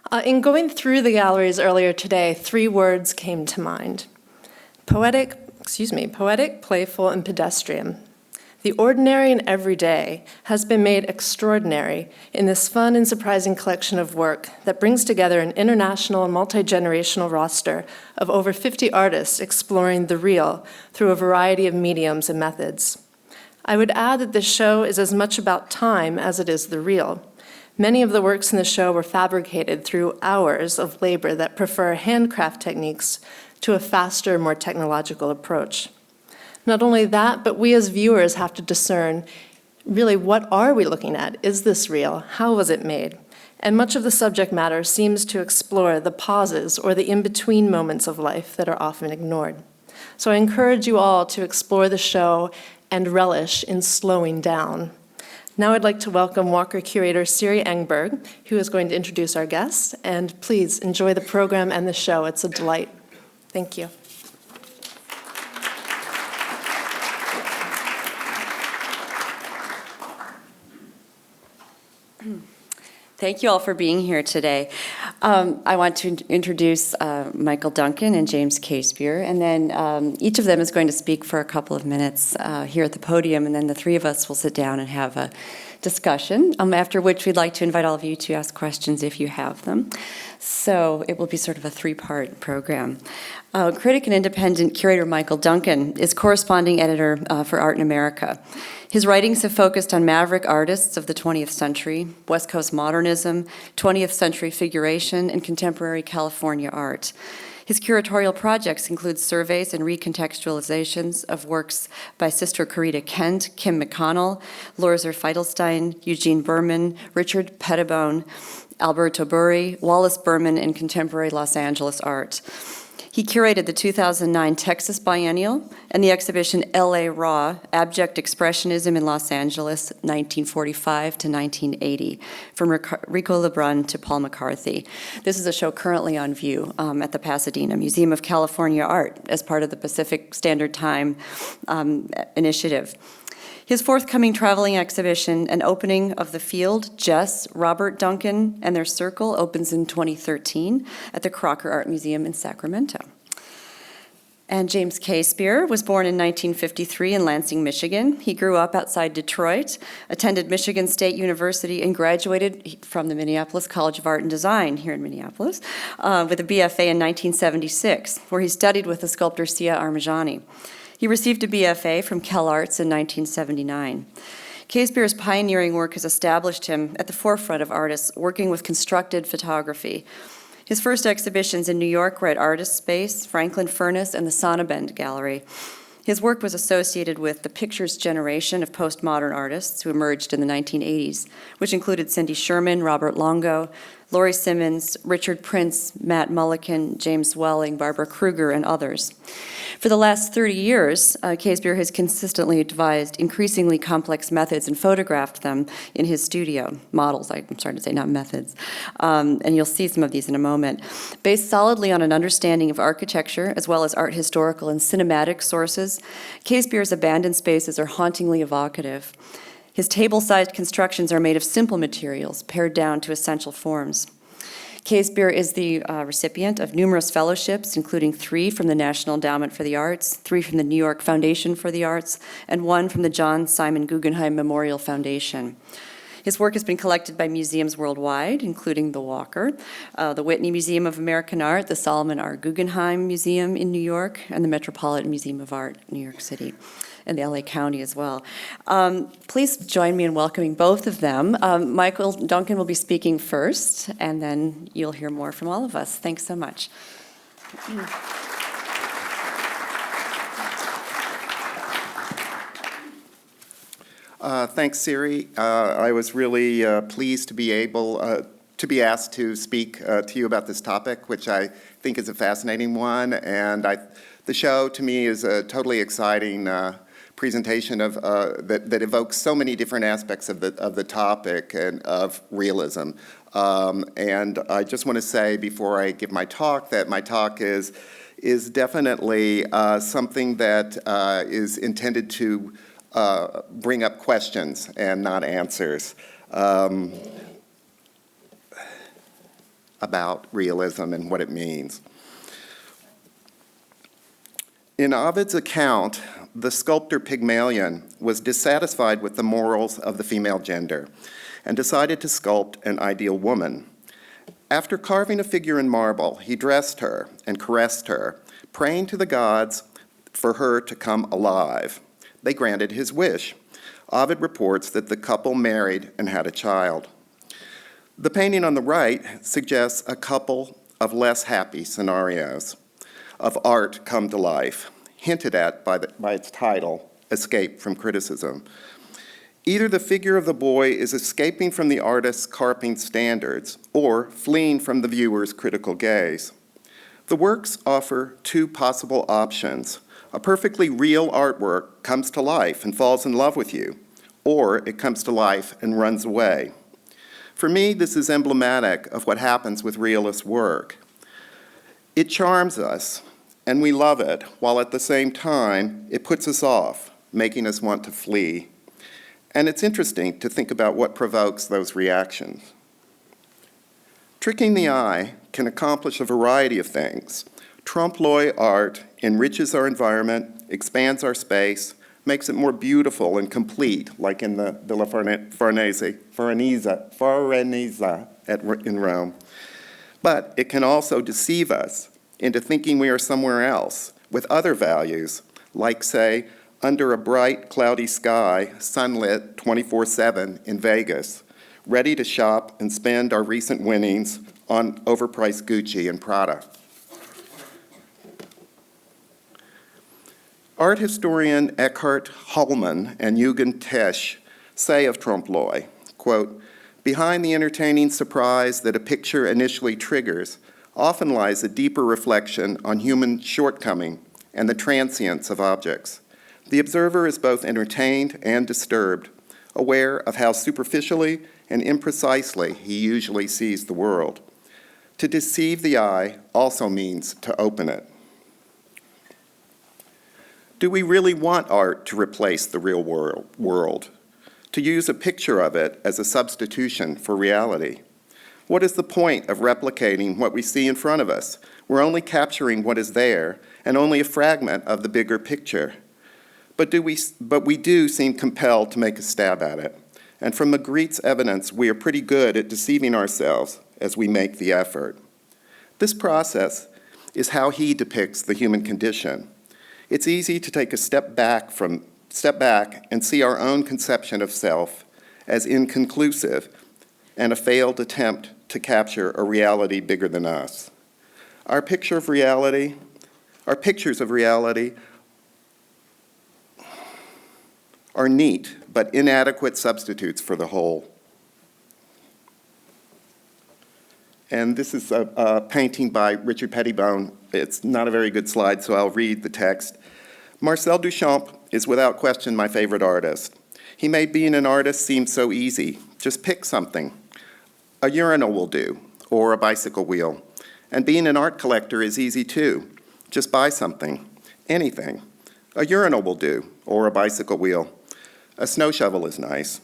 In going through the galleries earlier today, 3 words came to mind. Poetic, playful, and pedestrian. The ordinary and everyday has been made extraordinary in this fun and surprising collection of work that brings together an international and multi-generational roster of over 50 artists exploring the real through a variety of mediums and methods. I would add that this show is as much about time as it is the real. Many of the works in the show were fabricated through hours of labor that prefer handcraft techniques to a faster, more technological approach. Not only that, but we as viewers have to discern, really, what are we looking at? Is this real? How was it made? And much of the subject matter seems to explore the pauses or the in-between moments of life that are often ignored. So I encourage you all to explore the show and relish in slowing down. Now I'd like to welcome Walker curator Siri Engberg, who is going to introduce our guests, and please enjoy the program and the show. It's a delight. Thank you. Thank you all for being here today. I want to introduce Michael Duncan and James Casebere, and then each of them is going to speak for a couple of minutes here at the podium, and then the 3 of us will sit down and have a discussion, after which we'd like to invite all of you to ask questions if you have them. So it will be sort of a 3-part program. Critic and independent curator Michael Duncan is corresponding editor for Art in America. His writings have focused on maverick artists of the 20th century, West Coast modernism, 20th century figuration, and contemporary California art. His curatorial projects include surveys and recontextualizations of works by Sister Corita Kent, Kim McConnell, Lorzer Feidelstein, Eugene Berman, Richard Pettibone, Alberto Burri, Wallace Berman, and contemporary Los Angeles art. He curated the 2009 Texas Biennial and the exhibition L.A. Raw, Abject Expressionism in Los Angeles, 1945 to 1980, from Rico Lebrun to Paul McCarthy. This is a show currently on view at the Pasadena Museum of California Art as part of the Pacific Standard Time initiative. His forthcoming traveling exhibition, An Opening of the Field, Jess, Robert Duncan, and Their Circle, opens in 2013 at the Crocker Art Museum in Sacramento. And James Casebere was born in 1953 in Lansing, Michigan. He grew up outside Detroit, attended Michigan State University, and graduated from the Minneapolis College of Art and Design here in Minneapolis with a BFA in 1976, where he studied with the sculptor Sia Armajani. He received a BFA from CalArts in 1979. Casebeer's pioneering work has established him at the forefront of artists working with constructed photography. His first exhibitions in New York were at Artist Space, Franklin Furnace, and the Sonnabend Gallery. His work was associated with the Pictures generation of postmodern artists who emerged in the 1980s, which included Cindy Sherman, Robert Longo, Laurie Simmons, Richard Prince, Matt Mulliken, James Welling, Barbara Kruger, and others. For the last 30 years, Casebeer has consistently devised increasingly complex methods and photographed them in his studio. Models, I'm starting to say, not methods. And you'll see some of these in a moment. Based solidly on an understanding of architecture, as well as art historical and cinematic sources, Casebeer's abandoned spaces are hauntingly evocative. His table-sized constructions are made of simple materials, pared down to essential forms. Casebeer is the recipient of numerous fellowships, including 3 from the National Endowment for the Arts, 3 from the New York Foundation for the Arts, and 1 from the John Simon Guggenheim Memorial Foundation. His work has been collected by museums worldwide, including the Walker, the Whitney Museum of American Art, the Solomon R. Guggenheim Museum in New York, and the Metropolitan Museum of Art, New York City, and the LA County as well. Please join me in welcoming both of them. Michael Duncan will be speaking first, and then you'll hear more from all of us. Thanks so much. Thanks, Siri. I was really pleased to be able to be asked to speak to you about this topic, which I think is a fascinating one. And the show, to me, is a totally exciting presentation of that evokes so many different aspects of the topic and of realism. And I just want to say before I give my talk that my talk is definitely something that is intended to bring up questions and not answers. about realism and what it means. In Ovid's account, the sculptor Pygmalion was dissatisfied with the morals of the female gender and decided to sculpt an ideal woman. After carving a figure in marble, he dressed her and caressed her, praying to the gods for her to come alive. They granted his wish. Ovid reports that the couple married and had a child. The painting on the right suggests a couple of less happy scenarios of art come to life, hinted at by its title, Escape from Criticism. Either the figure of the boy is escaping from the artist's carping standards or fleeing from the viewer's critical gaze. The works offer two possible options. A perfectly real artwork comes to life and falls in love with you, or it comes to life and runs away. For me, this is emblematic of what happens with realist work. It charms us, and we love it, while at the same time, it puts us off, making us want to flee. And it's interesting to think about what provokes those reactions. Tricking the eye can accomplish a variety of things. Trompe-l'oeil art enriches our environment, expands our space, makes it more beautiful and complete, like in the Villa Farnese in Rome. But it can also deceive us into thinking we are somewhere else with other values, like, say, under a bright, cloudy sky, sunlit 24/7 in Vegas, ready to shop and spend our recent winnings on overpriced Gucci and Prada. Art historian Eckhart Hollman and Eugen Tesch say of trompe-l'oeil, quote, "Behind the entertaining surprise that a picture initially triggers often lies a deeper reflection on human shortcoming and the transience of objects. The observer is both entertained and disturbed, aware of how superficially and imprecisely he usually sees the world. To deceive the eye also means to open it." Do we really want art to replace the real world? To use a picture of it as a substitution for reality? What is the point of replicating what we see in front of us? We're only capturing what is there and only a fragment of the bigger picture. But we do seem compelled to make a stab at it. And from Magritte's evidence, we are pretty good at deceiving ourselves as we make the effort. This process is how he depicts the human condition. It's easy to take a step back and see our own conception of self as inconclusive and a failed attempt to capture a reality bigger than us. Our pictures of reality are neat but inadequate substitutes for the whole. And this is a painting by Richard Pettibone. It's not a very good slide, so I'll read the text. Marcel Duchamp is without question my favorite artist. He made being an artist seem so easy. Just pick something. A urinal will do, or a bicycle wheel. And being an art collector is easy too. Just buy something, anything. A urinal will do, or a bicycle wheel. A snow shovel is nice.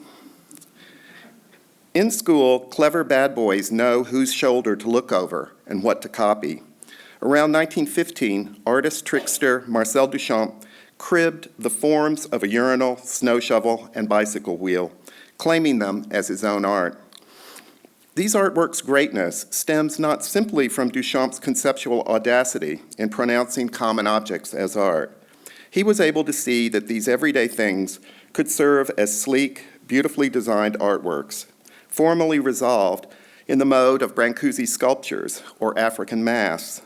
In school, clever bad boys know whose shoulder to look over and what to copy. Around 1915, artist trickster Marcel Duchamp cribbed the forms of a urinal, snow shovel, and bicycle wheel, claiming them as his own art. These artworks' greatness stems not simply from Duchamp's conceptual audacity in pronouncing common objects as art. He was able to see that these everyday things could serve as sleek, beautifully designed artworks, formally resolved in the mode of Brancusi sculptures or African masks.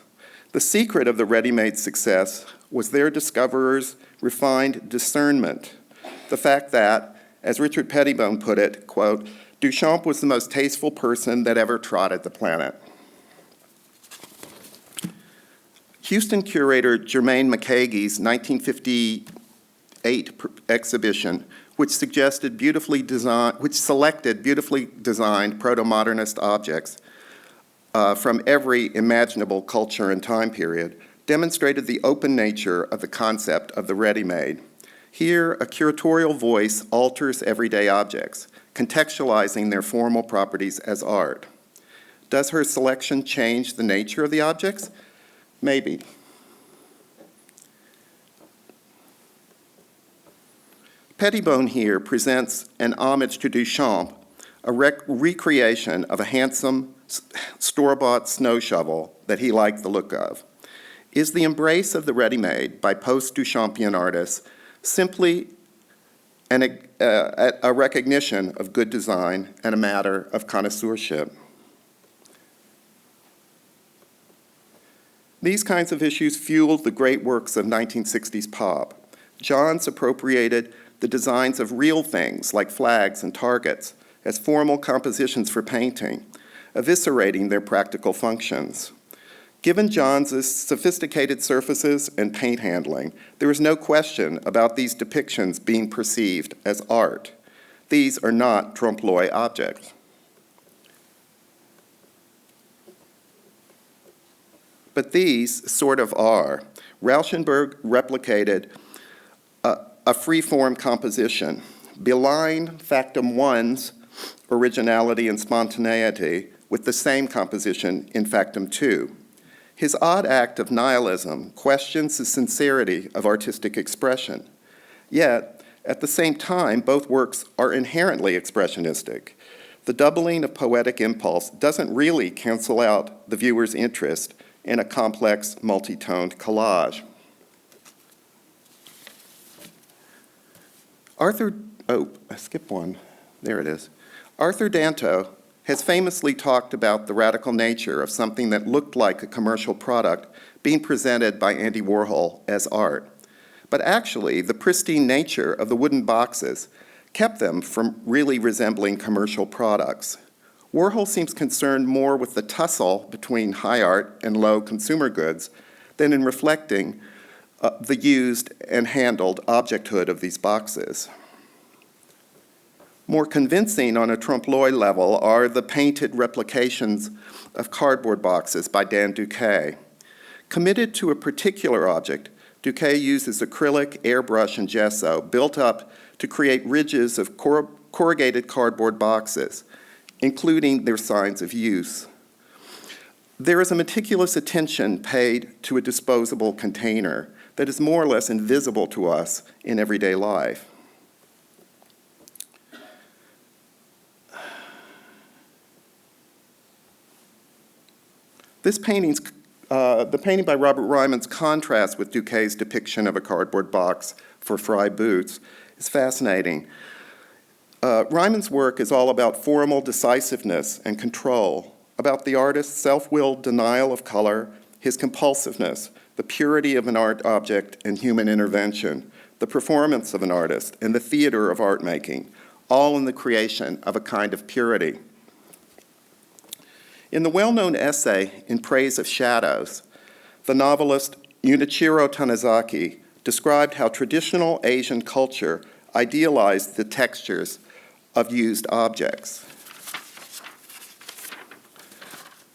The secret of the ready-made success was their discoverer's refined discernment. The fact that, as Richard Pettibone put it, quote, Duchamp was the most tasteful person that ever trotted the planet. Houston curator Germaine McCage's 1958 exhibition, which selected beautifully designed proto-modernist objects from every imaginable culture and time period, demonstrated the open nature of the concept of the ready-made. Here, a curatorial voice alters everyday objects, contextualizing their formal properties as art. Does her selection change the nature of the objects? Maybe. Pettibone here presents an homage to Duchamp, a recreation of a handsome store-bought snow shovel that he liked the look of. Is the embrace of the ready-made by post-Duchampian artists simply a recognition of good design and a matter of connoisseurship? These kinds of issues fueled the great works of 1960s pop. Johns appropriated the designs of real things like flags and targets as formal compositions for painting, eviscerating their practical functions. Given Johns' sophisticated surfaces and paint handling, there is no question about these depictions being perceived as art. These are not trompe-l'oeil objects. But these sort of are. Rauschenberg replicated a free-form composition, belying Factum 1's originality and spontaneity with the same composition in Factum 2. His odd act of nihilism questions the sincerity of artistic expression. Yet, at the same time, both works are inherently expressionistic. The doubling of poetic impulse doesn't really cancel out the viewer's interest in a complex, multi-toned collage. I skipped one. There it is. Arthur Danto has famously talked about the radical nature of something that looked like a commercial product being presented by Andy Warhol as art. But actually, the pristine nature of the wooden boxes kept them from really resembling commercial products. Warhol seems concerned more with the tussle between high art and low consumer goods than in reflecting the used and handled objecthood of these boxes. More convincing on a trompe-l'oeil level are the painted replications of cardboard boxes by Dan Duquet. Committed to a particular object, Duquet uses acrylic, airbrush, and gesso built up to create ridges of corrugated cardboard boxes, including their signs of use. There is a meticulous attention paid to a disposable container that is more or less invisible to us in everyday life. The painting by Robert Ryman's contrast with Duquet's depiction of a cardboard box for fry boots is fascinating. Ryman's work is all about formal decisiveness and control, about the artist's self-willed denial of color, his compulsiveness, the purity of an art object and human intervention, the performance of an artist, and the theater of art making, all in the creation of a kind of purity. In the well-known essay In Praise of Shadows, the novelist Junichiro Tanizaki described how traditional Asian culture idealized the textures of used objects.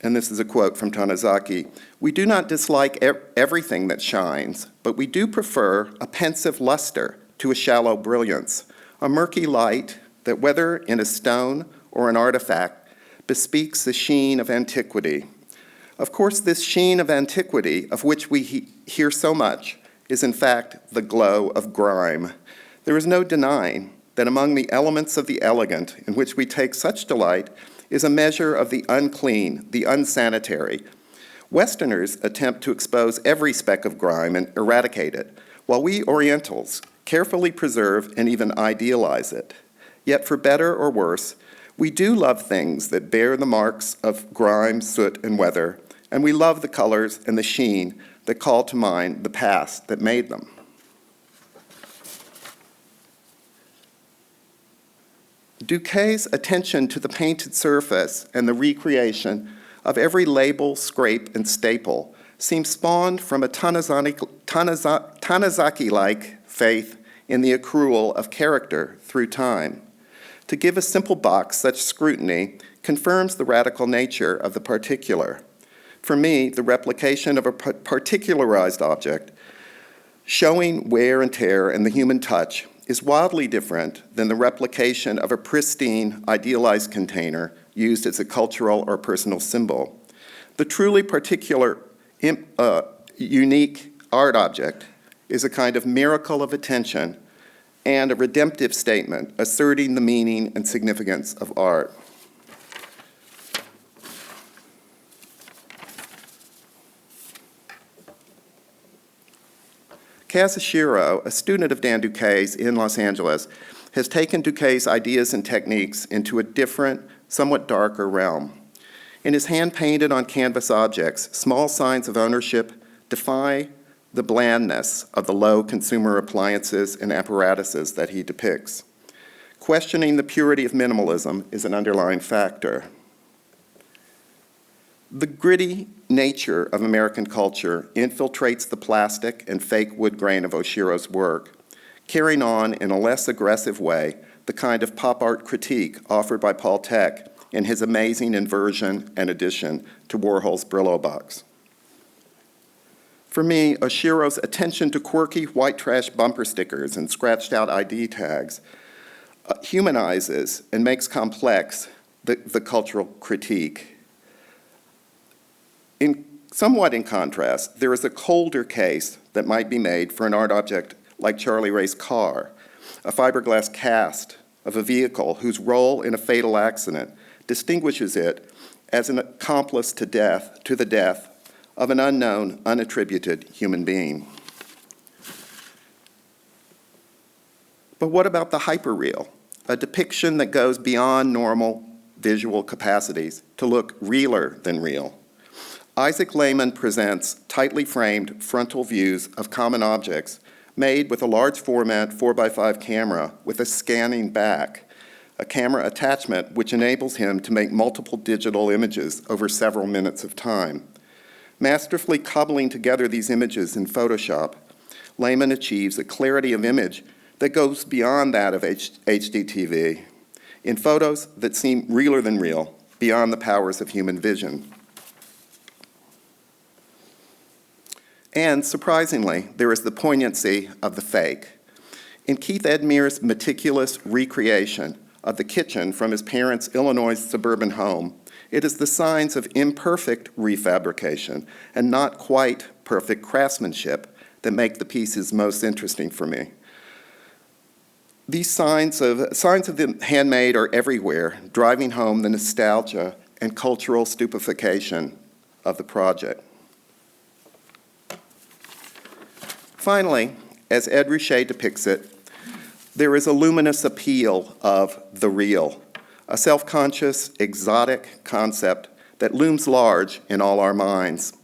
And this is a quote from Tanizaki. "We do not dislike everything that shines, but we do prefer a pensive luster to a shallow brilliance, a murky light that, whether in a stone or an artifact, bespeaks the sheen of antiquity. Of course, this sheen of antiquity, of which we hear so much, is in fact the glow of grime. There is no denying that among the elements of the elegant in which we take such delight is a measure of the unclean, the unsanitary. Westerners attempt to expose every speck of grime and eradicate it, while we Orientals carefully preserve and even idealize it. Yet for better or worse, we do love things that bear the marks of grime, soot, and weather, and we love the colors and the sheen that call to mind the past that made them." Duquet's attention to the painted surface and the recreation of every label, scrape, and staple seems spawned from a Tanizaki-like faith in the accrual of character through time. To give a simple box such scrutiny confirms the radical nature of the particular. For me, the replication of a particularized object, showing wear and tear and the human touch, is wildly different than the replication of a pristine, idealized container used as a cultural or personal symbol. The truly particular, unique art object is a kind of miracle of attention and a redemptive statement asserting the meaning and significance of art. Kazushiro, a student of Dan Duquesne's in Los Angeles, has taken Duquesne's ideas and techniques into a different, somewhat darker realm. In his hand-painted on canvas objects, small signs of ownership defy the blandness of the low consumer appliances and apparatuses that he depicts. Questioning the purity of minimalism is an underlying factor. The gritty nature of American culture infiltrates the plastic and fake wood grain of Oshiro's work, carrying on in a less aggressive way the kind of pop art critique offered by Paul Thek in his amazing inversion and addition to Warhol's Brillo box. For me, Oshiro's attention to quirky white trash bumper stickers and scratched out ID tags humanizes and makes complex the cultural critique. Somewhat in contrast, there is a colder case that might be made for an art object like Charlie Ray's car, a fiberglass cast of a vehicle whose role in a fatal accident distinguishes it as an accomplice to the death of an unknown, unattributed human being. But what about the hyperreal, a depiction that goes beyond normal visual capacities to look realer than real? Isaac Lehman presents tightly framed frontal views of common objects made with a large format 4x5 camera with a scanning back, a camera attachment which enables him to make multiple digital images over several minutes of time. Masterfully cobbling together these images in Photoshop, Lehman achieves a clarity of image that goes beyond that of HDTV, in photos that seem realer than real, beyond the powers of human vision. And surprisingly, there is the poignancy of the fake. In Keith Edmere's meticulous recreation of the kitchen from his parents' Illinois suburban home, it is the signs of imperfect refabrication and not quite perfect craftsmanship that make the pieces most interesting for me. These signs of the handmade are everywhere, driving home the nostalgia and cultural stupefaction of the project. Finally, as Ed Ruscha depicts it, there is a luminous appeal of the real, a self-conscious, exotic concept that looms large in all our minds.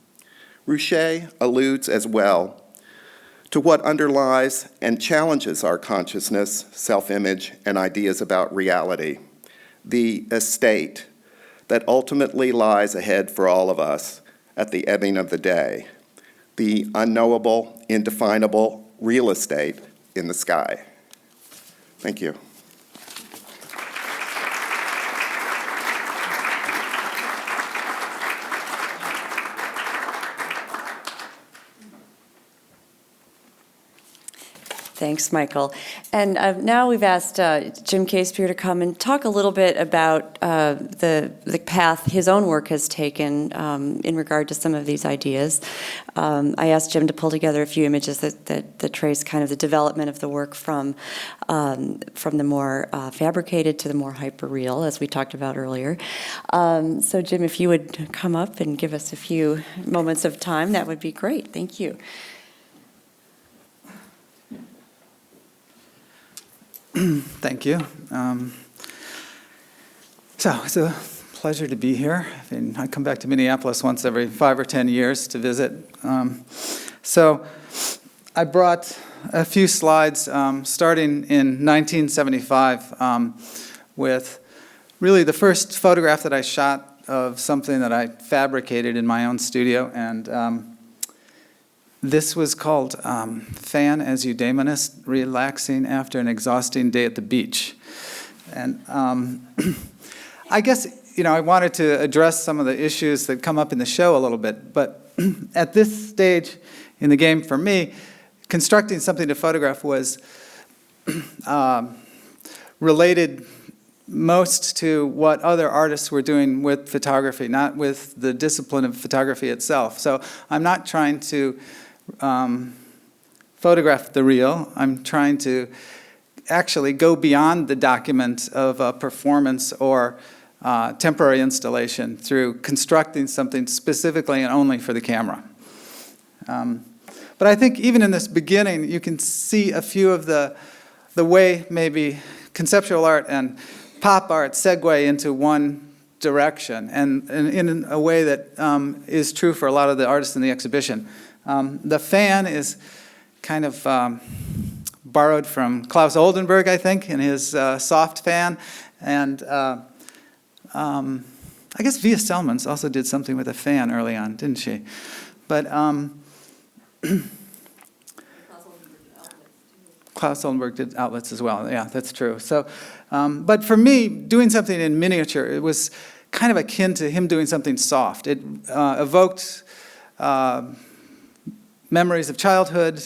Ruscha alludes as well to what underlies and challenges our consciousness, self-image, and ideas about reality, the estate that ultimately lies ahead for all of us at the ebbing of the day, the unknowable, indefinable real estate in the sky. Thank you. Thanks, Michael. And now we've asked Jim Casebere to come and talk a little bit about the path his own work has taken in regard to some of these ideas. I asked Jim to pull together a few images that trace kind of the development of the work from the more fabricated to the more hyper-real, as we talked about earlier. So Jim, if you would come up and give us a few moments of time, that would be great. Thank you. Thank you. So it's a pleasure to be here. I come back to Minneapolis once every 5 or 10 years to visit. So I brought a few slides starting in 1975 with really the first photograph that I shot of something that I fabricated in my own studio. And this was called Fan as Eudaemonist, Relaxing After an Exhausting Day at the Beach. And I guess, I wanted to address some of the issues that come up in the show a little bit, but at this stage in the game for me, constructing something to photograph was related most to what other artists were doing with photography, not with the discipline of photography itself. So I'm not trying to photograph the real. I'm trying to actually go beyond the document of a performance or temporary installation through constructing something specifically and only for the camera. But I think even in this beginning, you can see a few of the way maybe conceptual art and pop art segue into one direction, and in a way that is true for a lot of the artists in the exhibition. The fan is kind of borrowed from Klaus Oldenburg, I think, in his soft fan, and I guess Via Selmans also did something with a fan early on, didn't she? But Klaus Oldenburg did outlets as well. Yeah, that's true. So, but for me, doing something in miniature, it was kind of akin to him doing something soft. It evoked memories of childhood,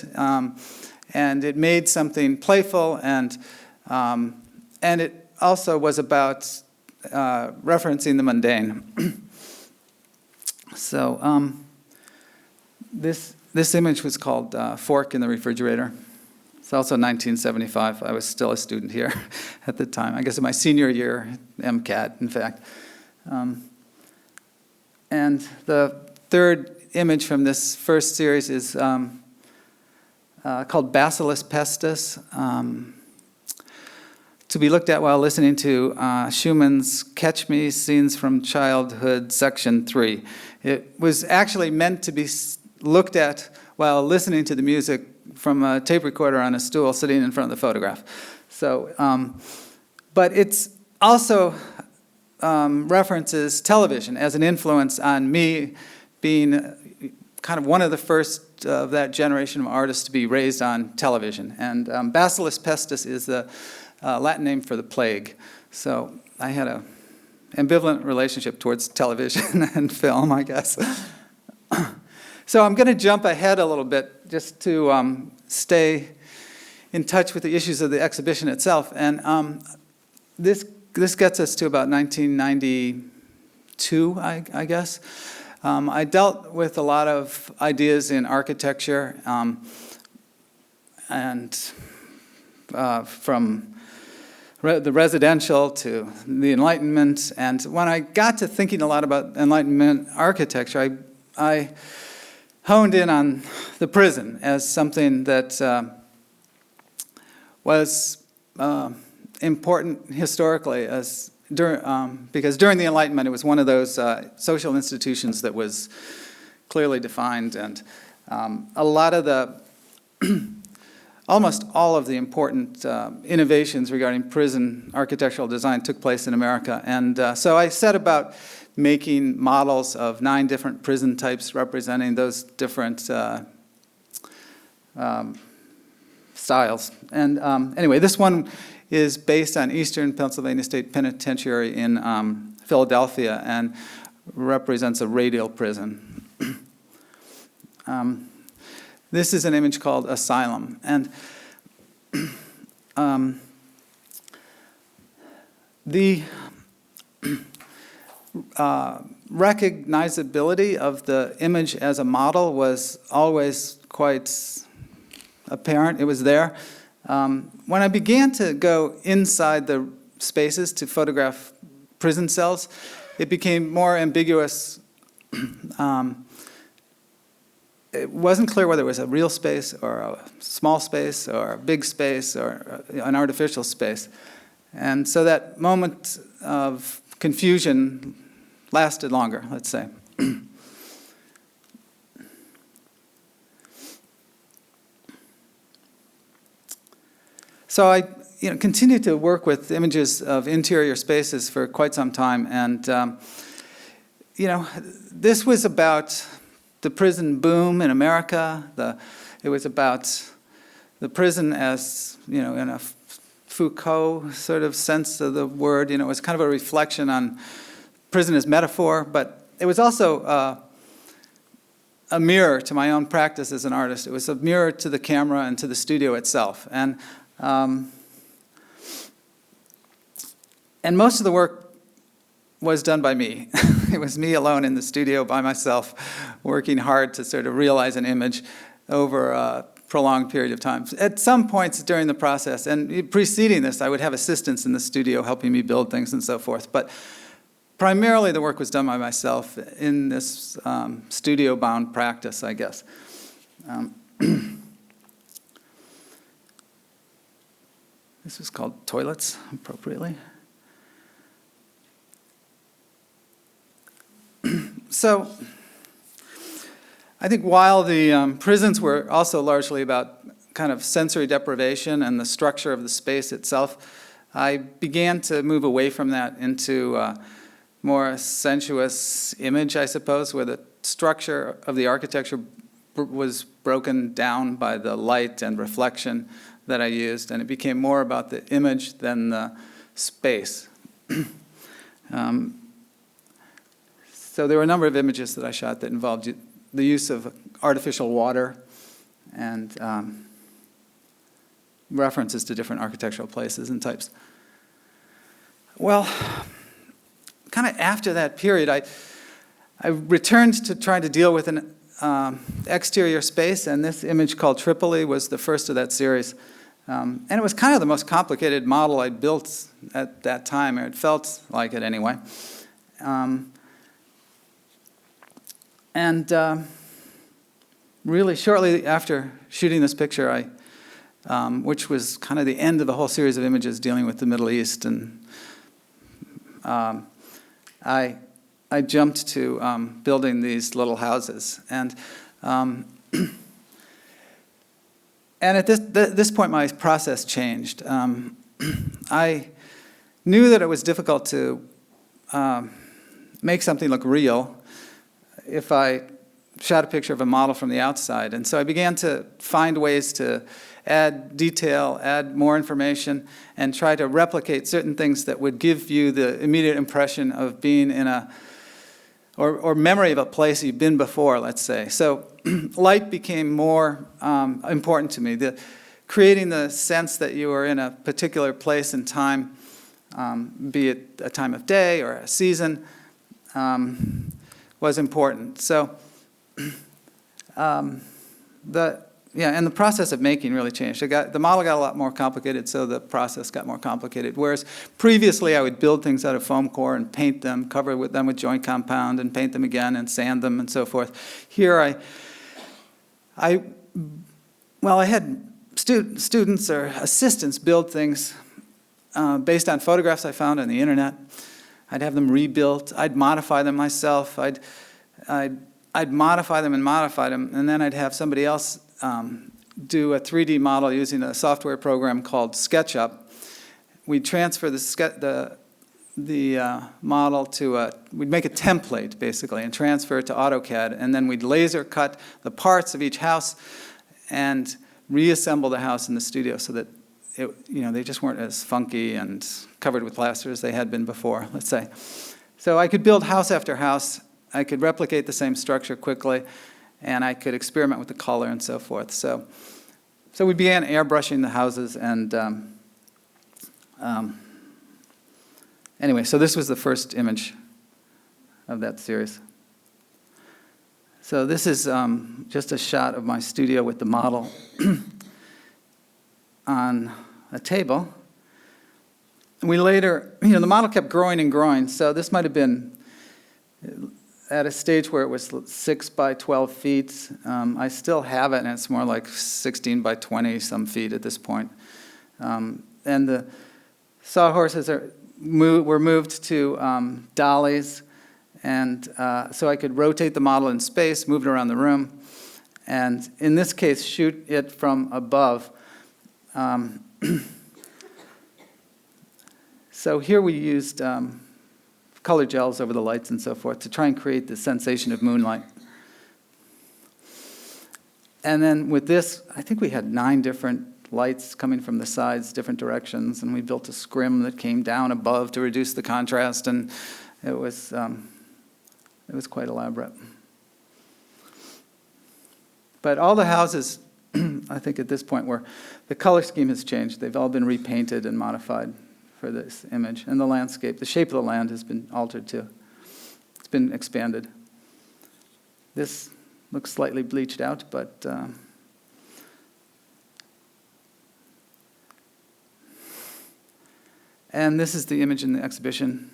and it made something playful, and it also was about referencing the mundane. So this image was called Fork in the Refrigerator. It's also 1975. I was still a student here at the time. I guess in my senior year, MCAT, in fact. And the third image from this first series is called Bacillus pestis, to be looked at while listening to Schumann's Catch Me, Scenes from Childhood, Section 3. It was actually meant to be looked at while listening to the music from a tape recorder on a stool sitting in front of the photograph. So, but it's also references television as an influence on me being kind of one of the first of that generation of artists to be raised on television. And Bacillus pestis is the Latin name for the plague. So I had an ambivalent relationship towards television and film, I guess. So I'm going to jump ahead a little bit just to stay in touch with the issues of the exhibition itself. And this gets us to about 1992, I guess. I dealt with a lot of ideas in architecture, and from the residential to the Enlightenment. And when I got to thinking a lot about Enlightenment architecture, I honed in on the prison as something that was important historically, because during the Enlightenment it was one of those social institutions that was clearly defined, and a lot of the almost all of the important innovations regarding prison architectural design took place in America. And so I set about making models of 9 different prison types representing those different styles. And anyway, this one is based on Eastern Pennsylvania State Penitentiary in Philadelphia and represents a radial prison. This is an image called Asylum. And the recognizability of the image as a model was always quite apparent. It was there. When I began to go inside the spaces to photograph prison cells, it became more ambiguous. It wasn't clear whether it was a real space or a small space or a big space or an artificial space. And so that moment of confusion lasted longer, let's say. So I continued to work with images of interior spaces for quite some time. And, this was about the prison boom in America. It was about the prison as, in a Foucault sort of sense of the word. It was kind of a reflection on prison as metaphor, but it was also a mirror to my own practice as an artist. It was a mirror to the camera and to the studio itself. And And most of the work was done by me. It was me alone in the studio by myself, working hard to sort of realize an image over a prolonged period of time. At some points during the process, and preceding this, I would have assistants in the studio helping me build things and so forth. But primarily the work was done by myself in this studio-bound practice, I guess. This was called Toilets, appropriately. So I think while the prisons were also largely about kind of sensory deprivation and the structure of the space itself, I began to move away from that into more sensuous image, I suppose, where the structure of the architecture was broken down by the light and reflection that I used, and it became more about the image than the space. So there were a number of images that I shot that involved the use of artificial water and references to different architectural places and types. Well, kind of after that period, I returned to try to deal with an exterior space, and this image called Tripoli was the first of that series. And it was kind of the most complicated model I built at that time, or it felt like it anyway. And really shortly after shooting this picture, which was kind of the end of a whole series of images dealing with the Middle East, and I jumped to building these little houses. And at this point, my process changed. I knew that it was difficult to make something look real if I shot a picture of a model from the outside. And so I began to find ways to add detail, add more information, and try to replicate certain things that would give you the immediate impression of being in or memory of a place you've been before, let's say. So light became more important to me. Creating the sense that you were in a particular place and time, be it a time of day or a season, was important. So and the process of making really changed. The model got a lot more complicated, so the process got more complicated. Whereas previously I would build things out of foam core and paint them, cover them with joint compound, and paint them again and sand them and so forth. Here I had students or assistants build things based on photographs I found on the internet. I'd have them rebuilt. I'd modify them myself. I'd modify them, and then I'd have somebody else do a 3D model using a software program called SketchUp. We'd transfer the model to we'd make a template, basically, and transfer it to AutoCAD, and then we'd laser cut the parts of each house and reassemble the house in the studio so that they just weren't as funky and covered with plaster as they had been before, let's say. So I could build house after house. I could replicate the same structure quickly, and I could experiment with the color and so forth. So we began airbrushing the houses, and anyway, so this was the first image of that series. So this is just a shot of my studio with the model on a table. We later, the model kept growing and growing, so this might have been at a stage where it was 6 by 12 feet. I still have it, and it's more like 16 by 20 some feet at this point. And the sawhorses were moved to dollies, and so I could rotate the model in space, move it around the room, and in this case, shoot it from above. So here we used color gels over the lights and so forth to try and create the sensation of moonlight. And then with this, I think we had 9 different lights coming from the sides, different directions, and we built a scrim that came down above to reduce the contrast, and it was quite elaborate. But all the houses, I think at this point, the color scheme has changed. They've all been repainted and modified for this image. And the landscape, the shape of the land has been altered too. It's been expanded. This looks slightly bleached out, but and this is the image in the exhibition,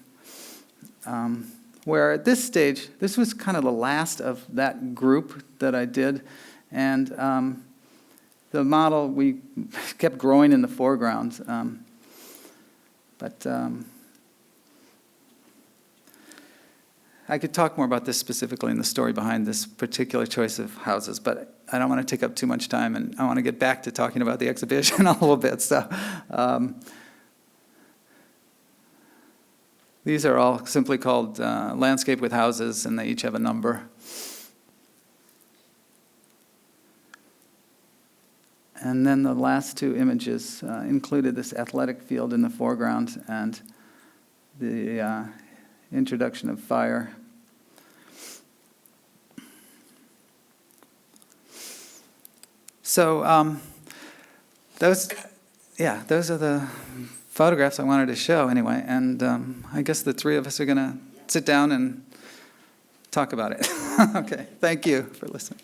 where at this stage, this was kind of the last of that group that I did, and the model, we kept growing in the foreground, but I could talk more about this specifically in the story behind this particular choice of houses, but I don't want to take up too much time, and I want to get back to talking about the exhibition a little bit. So these are all simply called landscape with houses, and they each have a number. And then the last two images included this athletic field in the foreground and the introduction of fire. So those are the photographs I wanted to show anyway, and I guess the three of us are going to sit down and talk about it. Okay, thank you for listening.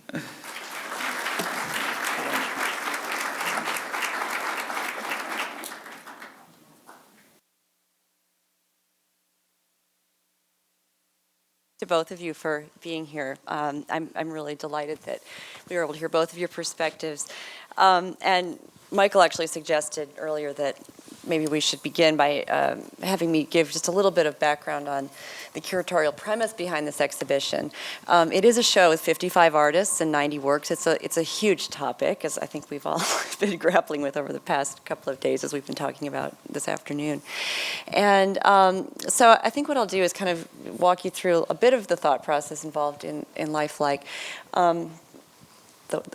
To both of you for being here. I'm really delighted that we were able to hear both of your perspectives. And Michael actually suggested earlier that maybe we should begin by having me give just a little bit of background on the curatorial premise behind this exhibition. It is a show with 55 artists and 90 works. It's a huge topic, as I think we've all been grappling with over the past couple of days as we've been talking about this afternoon. And so I think what I'll do is kind of walk you through a bit of the thought process involved in Lifelike.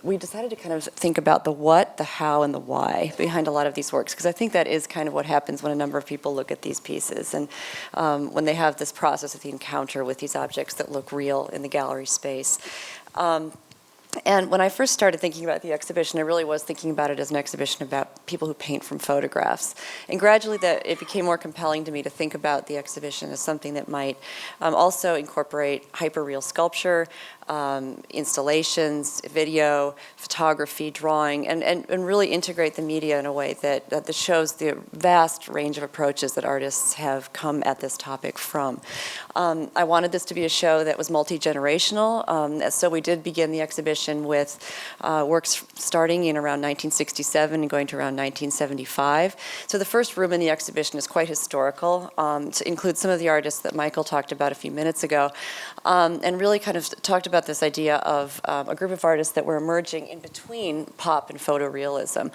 We decided to kind of think about the what, the how, and the why behind a lot of these works, because I think that is kind of what happens when a number of people look at these pieces, and when they have this process of the encounter with these objects that look real in the gallery space. And when I first started thinking about the exhibition, I really was thinking about it as an exhibition about people who paint from photographs. And gradually it became more compelling to me to think about the exhibition as something that might also incorporate hyperreal sculpture, installations, video, photography, drawing, and really integrate the media in a way that shows the vast range of approaches that artists have come at this topic from. I wanted this to be a show that was multi-generational, so we did begin the exhibition with works starting in around 1967 and going to around 1975. So the first room in the exhibition is quite historical, to include some of the artists that Michael talked about a few minutes ago, and really kind of talked about this idea of a group of artists that were emerging in between pop and photorealism.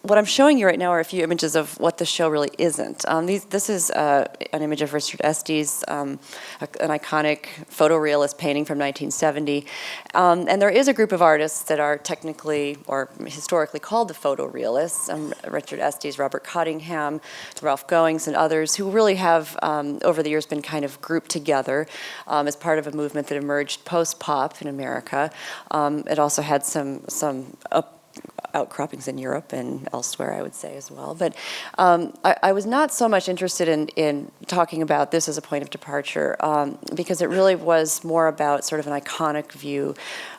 What I'm showing you right now are a few images of what the show really isn't. This is an image of Richard Estes, an iconic photorealist painting from 1970. And there is a group of artists that are technically or historically called the photorealists, Richard Estes, Robert Cottingham, Ralph Goings, and others who really have, over the years, been kind of grouped together as part of a movement that emerged post-pop in America. It also had some outcroppings in Europe and elsewhere, I would say, as well. But I was not so much interested in talking about this as a point of departure, because it really was more about sort of an iconic view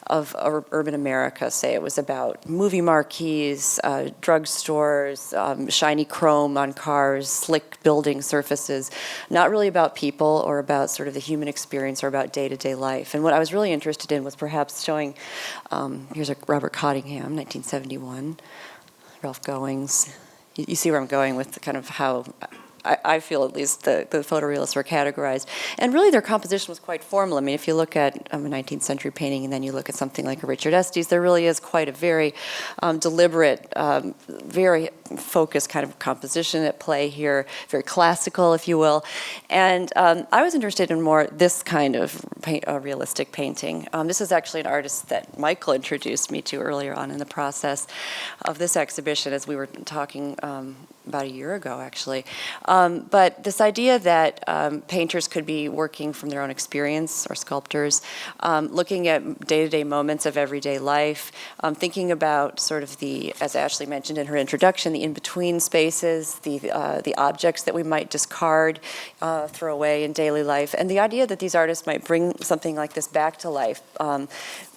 of urban America. Say it was about movie marquees, drugstores, shiny chrome on cars, slick building surfaces, not really about people or about sort of the human experience or about day-to-day life. And what I was really interested in was perhaps showing, here's a Robert Cottingham, 1971, Ralph Goings. You see where I'm going with kind of how I feel at least the photorealists were categorized. And really their composition was quite formal. I mean, if you look at a 19th century painting and then you look at something like a Richard Estes, there really is quite a very deliberate, very focused kind of composition at play here, very classical, if you will. And I was interested in more this kind of realistic painting. This is actually an artist that Michael introduced me to earlier on in the process of this exhibition, as we were talking about a year ago, actually. But this idea that painters could be working from their own experience, or sculptors, looking at day-to-day moments of everyday life, thinking about sort of the, as Ashley mentioned in her introduction, the in-between spaces, the objects that we might discard, throw away in daily life, and the idea that these artists might bring something like this back to life,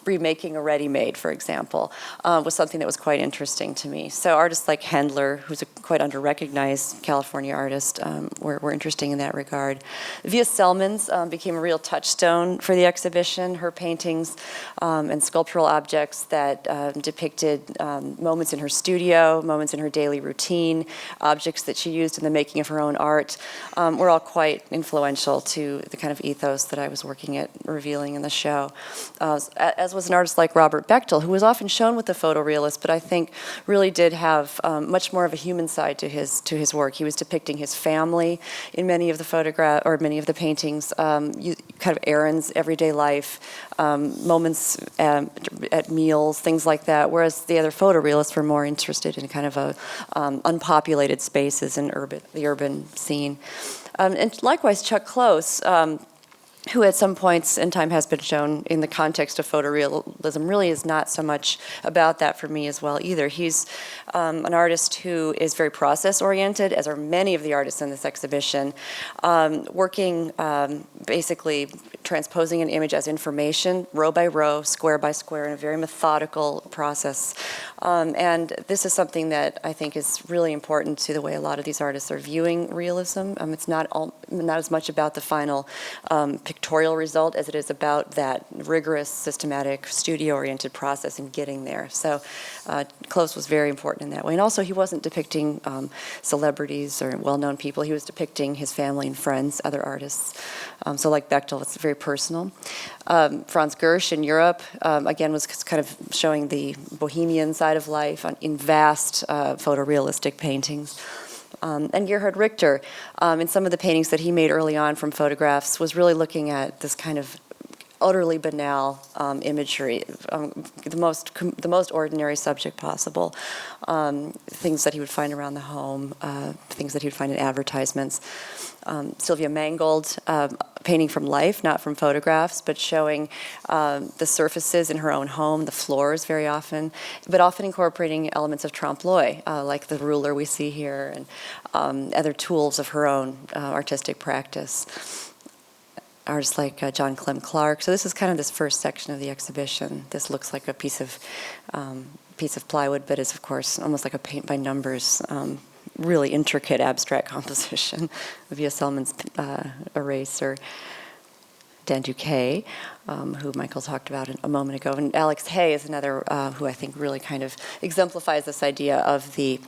remaking a ready-made, for example, was something that was quite interesting to me. So artists like Hendler, who's a quite under-recognized California artist, were interesting in that regard. Via Selman's became a real touchstone for the exhibition. Her paintings and sculptural objects that depicted moments in her studio, moments in her daily routine, objects that she used in the making of her own art, were all quite influential to the kind of ethos that I was working at revealing in the show. As was an artist like Robert Bechtel, who was often shown with the photorealist, but I think really did have much more of a human side to his work. He was depicting his family in many of the many of the paintings, kind of errands, everyday life, moments at meals, things like that. Whereas the other photorealists were more interested in kind of unpopulated spaces in the urban scene. And likewise, Chuck Close, who at some points in time has been shown in the context of photorealism, really is not so much about that for me as well either. He's an artist who is very process-oriented, as are many of the artists in this exhibition, working basically transposing an image as information, row by row, square by square, in a very methodical process. And this is something that I think is really important to the way a lot of these artists are viewing realism. It's not as much about the final pictorial result as it is about that rigorous, systematic, studio-oriented process in getting there. So Close was very important in that way. And also, he wasn't depicting celebrities or well-known people. He was depicting his family and friends, other artists. So like Bechtel, it's very personal. Franz Gersch in Europe, again, was kind of showing the bohemian side of life in vast photorealistic paintings. And Gerhard Richter, in some of the paintings that he made early on from photographs, was really looking at this kind of utterly banal imagery, the most ordinary subject possible, things that he would find around the home, things that he would find in advertisements. Sylvia Mangold, painting from life, not from photographs, but showing the surfaces in her own home, the floors very often, but often incorporating elements of trompe-l'oeil, like the ruler we see here, and other tools of her own artistic practice. Artists like John Clem Clark. So this is kind of this first section of the exhibition. This looks like a piece of plywood, but is of course almost like a paint by numbers, really intricate abstract composition via Selman's eraser. Dan Duquet, who Michael talked about a moment ago, and Alex Hay is another who I think really kind of exemplifies this idea of the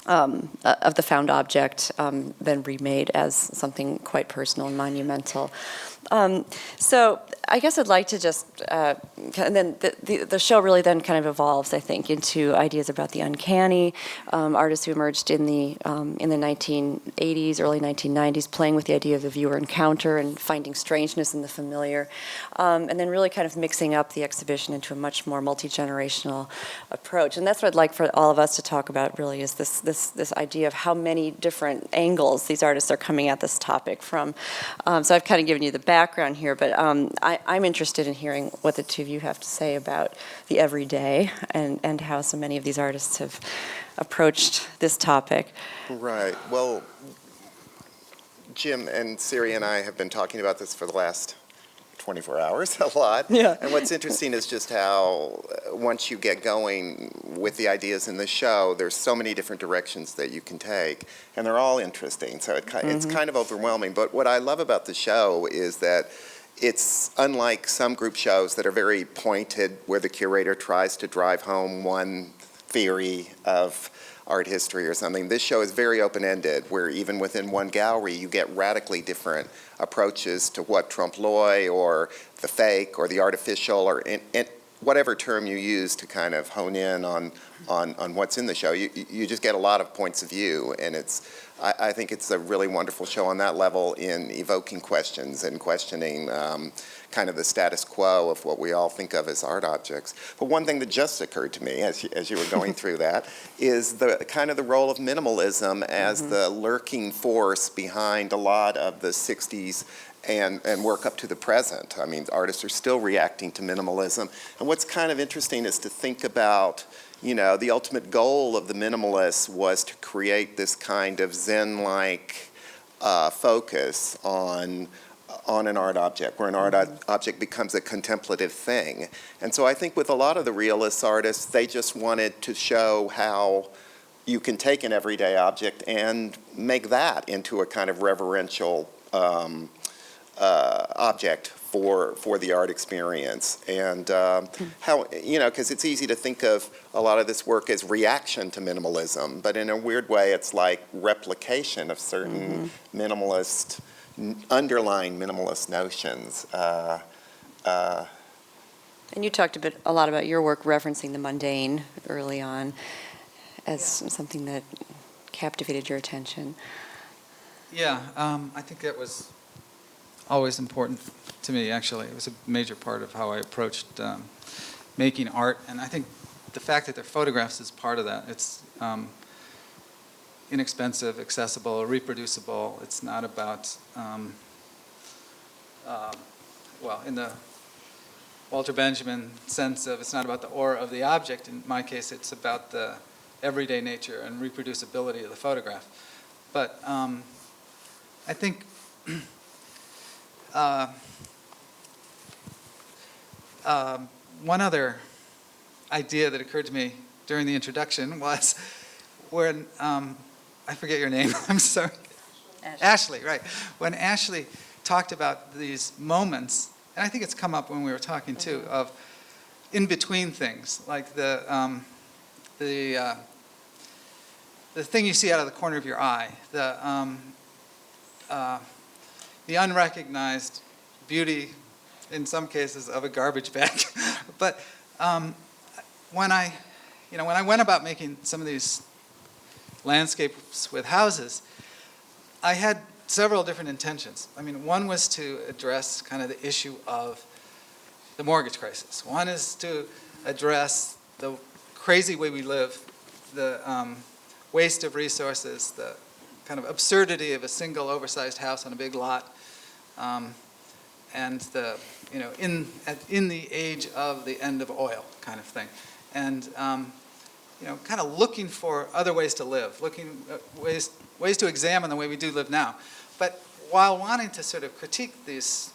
found object then remade as something quite personal and monumental. So I guess I'd like to just, and then the show really then kind of evolves, I think, into ideas about the uncanny, artists who emerged in the 1980s, early 1990s, playing with the idea of the viewer encounter and finding strangeness in the familiar, and then really kind of mixing up the exhibition into a much more multi-generational approach. And that's what I'd like for all of us to talk about, really, is this idea of how many different angles these artists are coming at this topic from. So I've kind of given you the background here, but I'm interested in hearing what the two of you have to say about the everyday and how so many of these artists have approached this topic. Right. Well, Jim and Siri and I have been talking about this for the last 24 hours a lot. Yeah. And what's interesting is just how once you get going with the ideas in the show, there's so many different directions that you can take, and they're all interesting. So it's kind of overwhelming. But what I love about the show is that it's unlike some group shows that are very pointed, where the curator tries to drive home one theory of art history or something. This show is very open-ended, where even within one gallery you get radically different approaches to what trompe-l'oeil or the fake or the artificial or whatever term you use to kind of hone in on what's in the show. You just get a lot of points of view, and it's I think it's a really wonderful show on that level in evoking questions and questioning kind of the status quo of what we all think of as art objects. But one thing that just occurred to me as you were going through that is the kind of the role of minimalism as the lurking force behind a lot of the 60s and work up to the present. I mean, artists are still reacting to minimalism. And what's kind of interesting is to think about, you know, the ultimate goal of the minimalists was to create this kind of Zen-like focus on an art object, where an art object becomes a contemplative thing. And so I think with a lot of the realist artists, they just wanted to show how you can take an everyday object and make that into a kind of reverential object for the art experience. And how, you know, because it's easy to think of a lot of this work as reaction to minimalism, but in a weird way, it's like replication of certain minimalist, underlying minimalist notions. And you talked a lot about your work referencing the mundane early on as something that captivated your attention. Yeah, I think that was always important to me, actually. It was a major part of how I approached making art, and I think the fact that they're photographs is part of that. It's inexpensive, accessible, reproducible. It's not about, well, in the Walter Benjamin sense of it's not about the aura of the object. In my case, it's about the everyday nature and reproducibility of the photograph. But I think one other idea that occurred to me during the introduction was when, I forget your name, I'm sorry. Ashley, right. When Ashley talked about these moments, and I think it's come up when we were talking too, of in-between things, like the thing you see out of the corner of your eye, the unrecognized beauty, in some cases, of a garbage bag. But when I went about making some of these landscapes with houses, I had several different intentions. I mean, one was to address kind of the issue of the mortgage crisis. One is to address the crazy way we live, the waste of resources, the kind of absurdity of a single oversized house on a big lot, and the, you know, in the age of the end of oil kind of thing. And you know, kind of looking for other ways to live, looking ways to examine the way we do live now. But while wanting to sort of critique these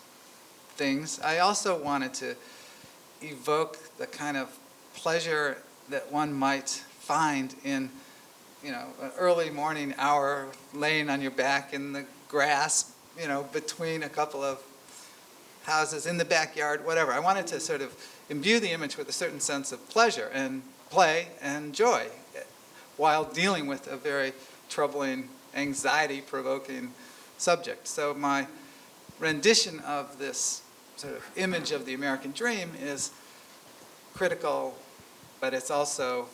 things, I also wanted to evoke the kind of pleasure that one might find in, you know, an early morning hour laying on your back in the grass, you know, between a couple of houses in the backyard, whatever. I wanted to sort of imbue the image with a certain sense of pleasure and play and joy while dealing with a very troubling, anxiety-provoking subject. So my rendition of this sort of image of the American dream is critical, but it's also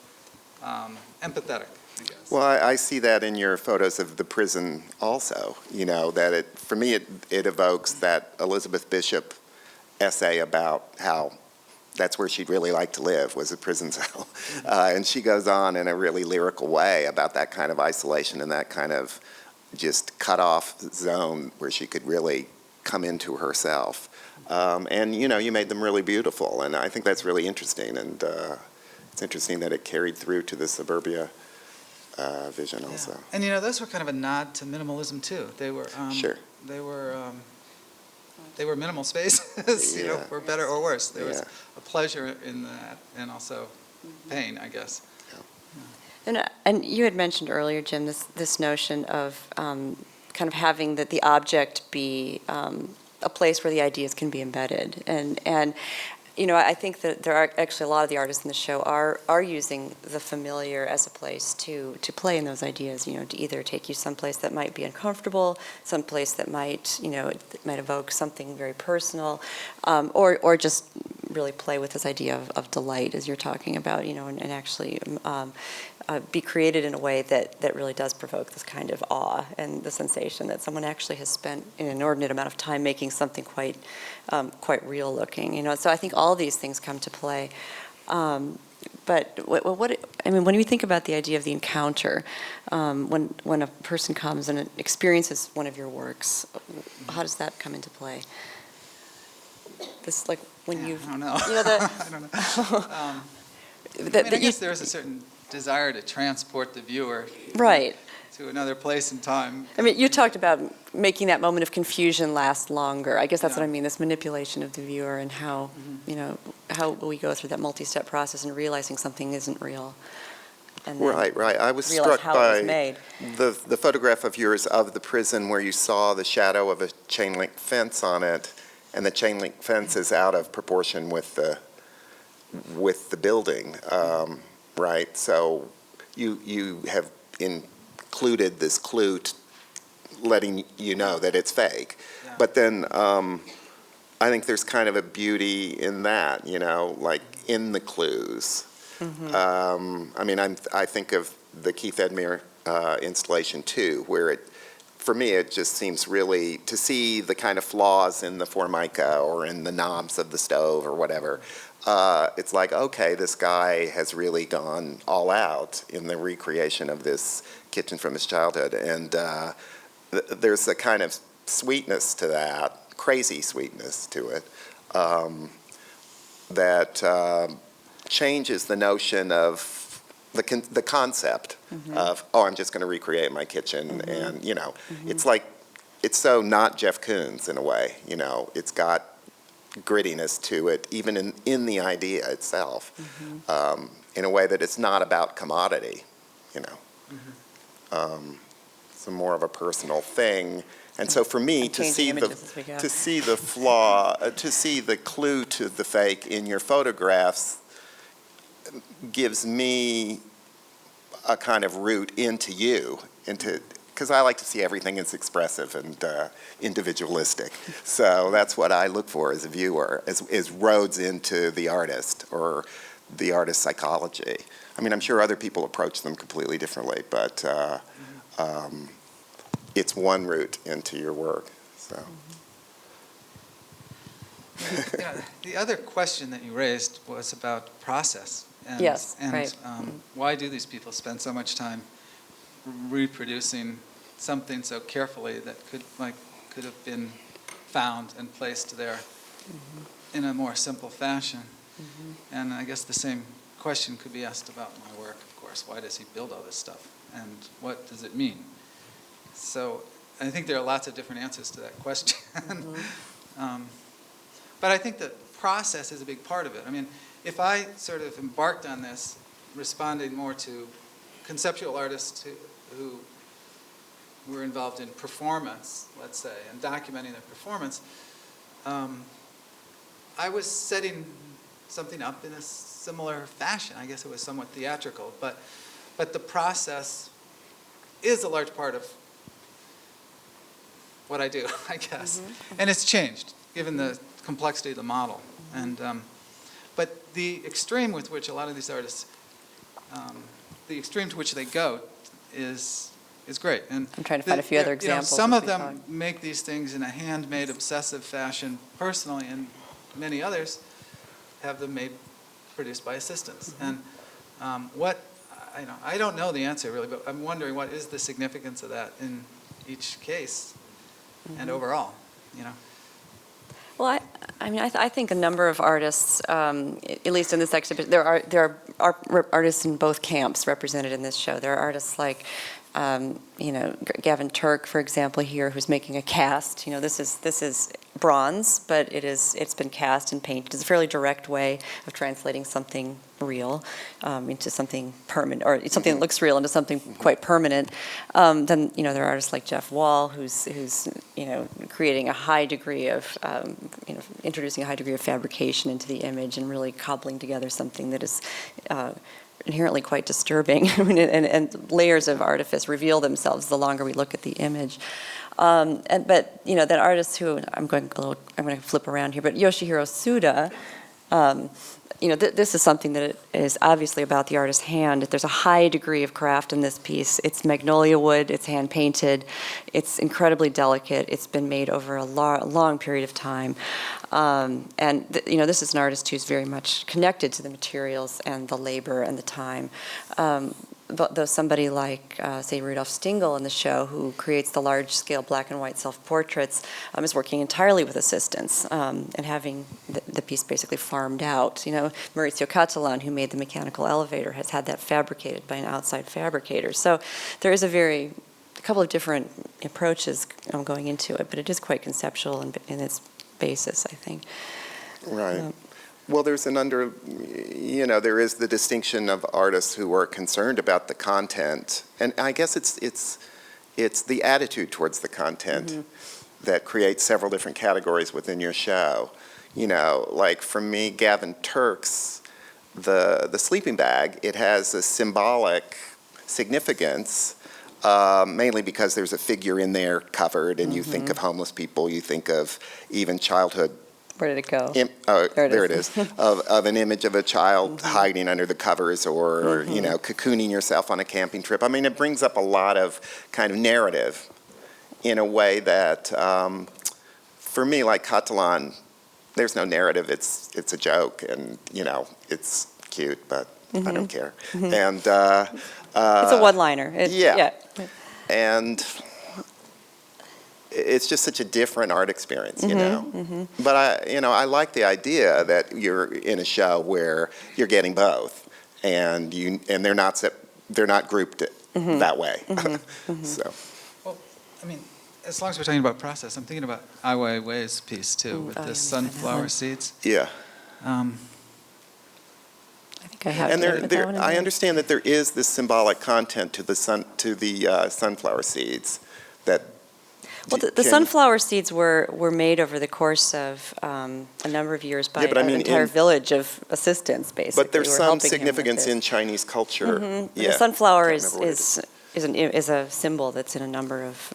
empathetic, I guess. Well, I see that in your photos of the prison also, you know, that for me it evokes that Elizabeth Bishop essay about how that's where she'd really like to live, was a prison cell. And she goes on in a really lyrical way about that kind of isolation and that kind of just cut off zone where she could really come into herself. And, you know, you made them really beautiful. And I think that's really interesting. And it's interesting that it carried through to the suburbia vision also. And, you know, those were kind of a nod to minimalism, too. They were, Sure. They were minimal spaces, you know, Yeah. for better or worse. There was Yeah. a pleasure in that, and also pain, I guess. And you had mentioned earlier, Jim, this notion of kind of having the object be a place where the ideas can be embedded. And you know, I think that there are actually a lot of the artists in the show are using the familiar as a place to play in those ideas, you know, to either take you someplace that might be uncomfortable, someplace that might, you know, might evoke something very personal, or just really play with this idea of delight as you're talking about, you know, and actually be created in a way that really does provoke this kind of awe and the sensation that someone actually has spent an inordinate amount of time making something quite real looking. So I think all these things come to play. But when you think about the idea of the encounter, when a person comes and experiences one of your works, how does that come into play? This, like, when I don't know. I don't know. I guess there's a certain desire to transport the viewer right to another place and time. I mean, you talked about making that moment of confusion last longer. I guess that's Yeah. what I mean, this manipulation of the viewer and how, how we go through that multi-step process and realizing something isn't real. And then Right. I was realize struck how it was by made. the photograph of yours of the prison where you saw the shadow of a chain link fence on it, and the chain link fence is out of proportion with the building, right? So you have included this clue letting you know that it's fake. Yeah. But then I think there's kind of a beauty in that, like in the clues. I think of the Keith Edmere installation too, where for me, it just seems really to see the kind of flaws in the Formica or in the knobs of the stove or whatever. It's like, okay, this guy has really gone all out in the recreation of this kitchen from his childhood. And there's a kind of sweetness to that, crazy sweetness to it, that changes the notion of the concept of, I'm just going to recreate my kitchen. And, it's like, it's so not Jeff Koons in a way, it's got grittiness to it, even in the idea itself, in a way that it's not about commodity, It's more of a personal thing. And so for me, to see the flaw, to see the clue to the fake in your photographs gives me a kind of route into you, because I like to see everything as expressive and individualistic. So that's what I look for as a viewer, is roads into the artist or the artist's psychology. I'm sure other people approach them completely differently, but it's one route into your work. So. The other question that you raised was about process. And, Yes, and, right. Why do these people spend so much time reproducing something so carefully that could have been found and placed there in a more simple fashion? And I guess the same question could be asked about my work, of course. Why does he build all this stuff? And what does it mean? So I think there are lots of different answers to that question. But I think the process is a big part of it. If I sort of embarked on this, responding more to conceptual artists who were involved in performance, let's say, and documenting their performance, I was setting something up in a similar fashion. I guess it was somewhat theatrical, but the process is a large part of what I do, I guess. And it's changed, given the complexity of the model. And but the extreme with which a lot of these artists, the extreme to which they go is great. And I'm trying to find a few other examples. Some of them make these things in a handmade, obsessive fashion personally, and many others have them produced by assistants. And I don't know the answer really, but I'm wondering what is the significance of that in each case and overall, Well, I think a number of artists, at least in this exhibition, there are artists in both camps represented in this show. There are artists like, Gavin Turk, for example, here, who's making a cast. This is bronze, but it's been cast and painted. It's a fairly direct way of translating something real into something permanent, or something that looks real into something quite permanent. Then there are artists like Jeff Wall, who's creating a high degree of introducing a high degree of fabrication into the image and really cobbling together something that is inherently quite disturbing. And layers of artifice reveal themselves the longer we look at the image. But then artists who I'm going to flip around here, but Yoshihiro Suda, This is something that is obviously about the artist's hand. There's a high degree of craft in this piece. It's magnolia wood, it's hand-painted, it's incredibly delicate, it's been made over a long period of time. This is an artist who's very much connected to the materials and the labor and the time. But though somebody like, say, Rudolf Stingel in the show, who creates the large-scale black and white self-portraits, is working entirely with assistants and having the piece basically farmed out. Maurizio Cattelan, who made the mechanical elevator, has had that fabricated by an outside fabricator. So there is a couple of different approaches going into it, but it is quite conceptual in its basis, I think. Right. Well, there is the distinction of artists who are concerned about the content, and I guess it's the attitude towards the content that creates several different categories within your show. Like for me, Gavin Turk's the sleeping bag, it has a symbolic significance, mainly because there's a figure in there covered, and you think of homeless people, you think of even childhood. Where did it go? There it is. of an image of a child hiding under the covers, or cocooning yourself on a camping trip. I mean, it brings up a lot of kind of narrative in a way that, for me, like Catalan, there's no narrative. It's a joke, and it's cute, but I don't care. And it's a one-liner. Yeah. And it's just such a different art experience, But I like the idea that you're in a show where you're getting both, and they're not grouped that way. So. Well, I mean, as long as we're talking about process, I'm thinking about Ai Weiwei's piece too, with the sunflower seeds. Yeah. I think I have. And I understand that there is this symbolic content to the sunflower seeds that. Well, the sunflower seeds were made over the course of a number of years by an entire village of assistants, basically. But there's some significance in Chinese culture. Yeah. The sunflower is a symbol that's in a number of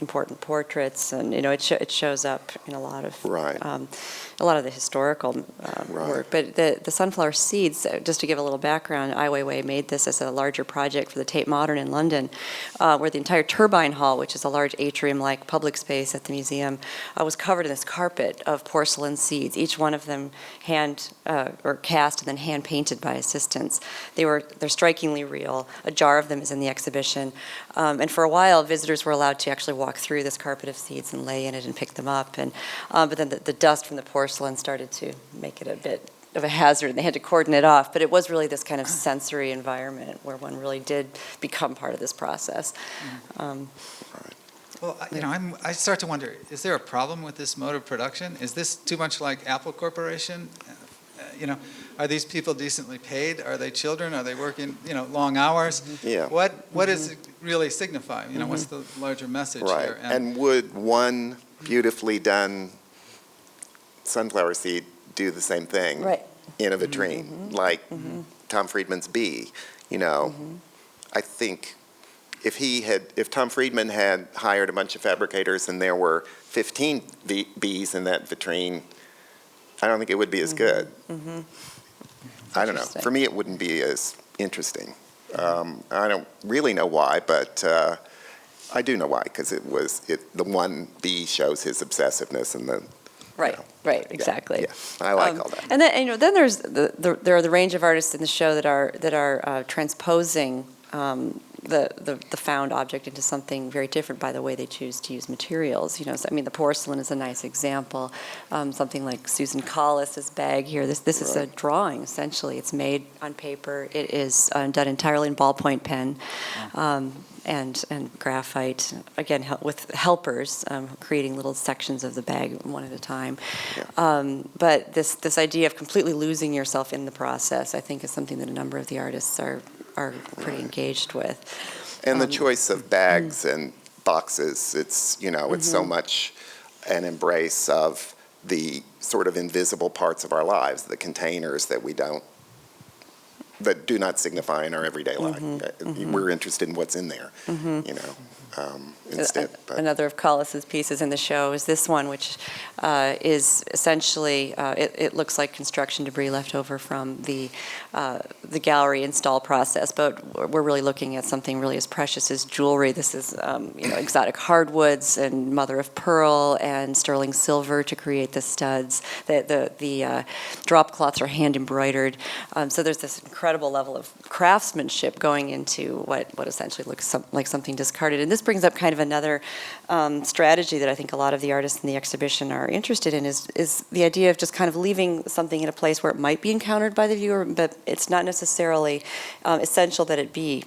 important portraits, and it shows up in a lot of the historical work. But the sunflower seeds, just to give a little background, Ai Weiwei made this as a larger project for the Tate Modern in London, where the entire turbine hall, which is a large atrium-like public space at the museum, was covered in this carpet of porcelain seeds, each one of them or cast and then hand painted by assistants. They're strikingly real. A jar of them is in the exhibition, and for a while visitors were allowed to actually walk through this carpet of seeds and lay in it and pick them up. And but then the dust from the porcelain started to make it a bit of a hazard, and they had to cordon it off. But it was really this kind of sensory environment where one really did become part of this process. Well, I start to wonder, is there a problem with this mode of production? Is this too much like Apple Corporation? Are these people decently paid? Are they children? Are they working, long hours? Yeah. What does it really signify? What's the larger message here? And would one beautifully done sunflower seed do the same thing in a vitrine, like Tom Friedman's bee? I think if Tom Friedman had hired a bunch of fabricators and there were 15 bees in that vitrine, I don't think it would be as good. I don't know. For me, it wouldn't be as interesting. I don't really know why, but I do know why, because the one bee shows his obsessiveness and the. Right, exactly. Yeah, I like all that. And then, then there's there are the range of artists in the show that are transposing the found object into something very different by the way they choose to use materials. The porcelain is a nice example. Something like Susan Collis's bag here. This is a drawing essentially. It's made on paper. It is done entirely in ballpoint pen. And graphite, again, with helpers, creating little sections of the bag one at a time. Yeah. But this idea of completely losing yourself in the process, I think, is something that a number of the artists are pretty engaged with. And the choice of bags and boxes, it's so much an embrace of the sort of invisible parts of our lives, the containers that do not signify in our everyday life. We're interested in what's in there, instead. But Another of Collis's pieces in the show is this one, which is essentially, it looks like construction debris left over from the gallery install process, but we're really looking at something really as precious as jewelry. This is exotic hardwoods and mother of pearl and sterling silver to create the studs. The drop cloths are hand embroidered. So there's this incredible level of craftsmanship going into what essentially looks like something discarded. And this brings up kind of another strategy that I think a lot of the artists in the exhibition are interested in is the idea of just kind of leaving something in a place where it might be encountered by the viewer, but it's not necessarily essential that it be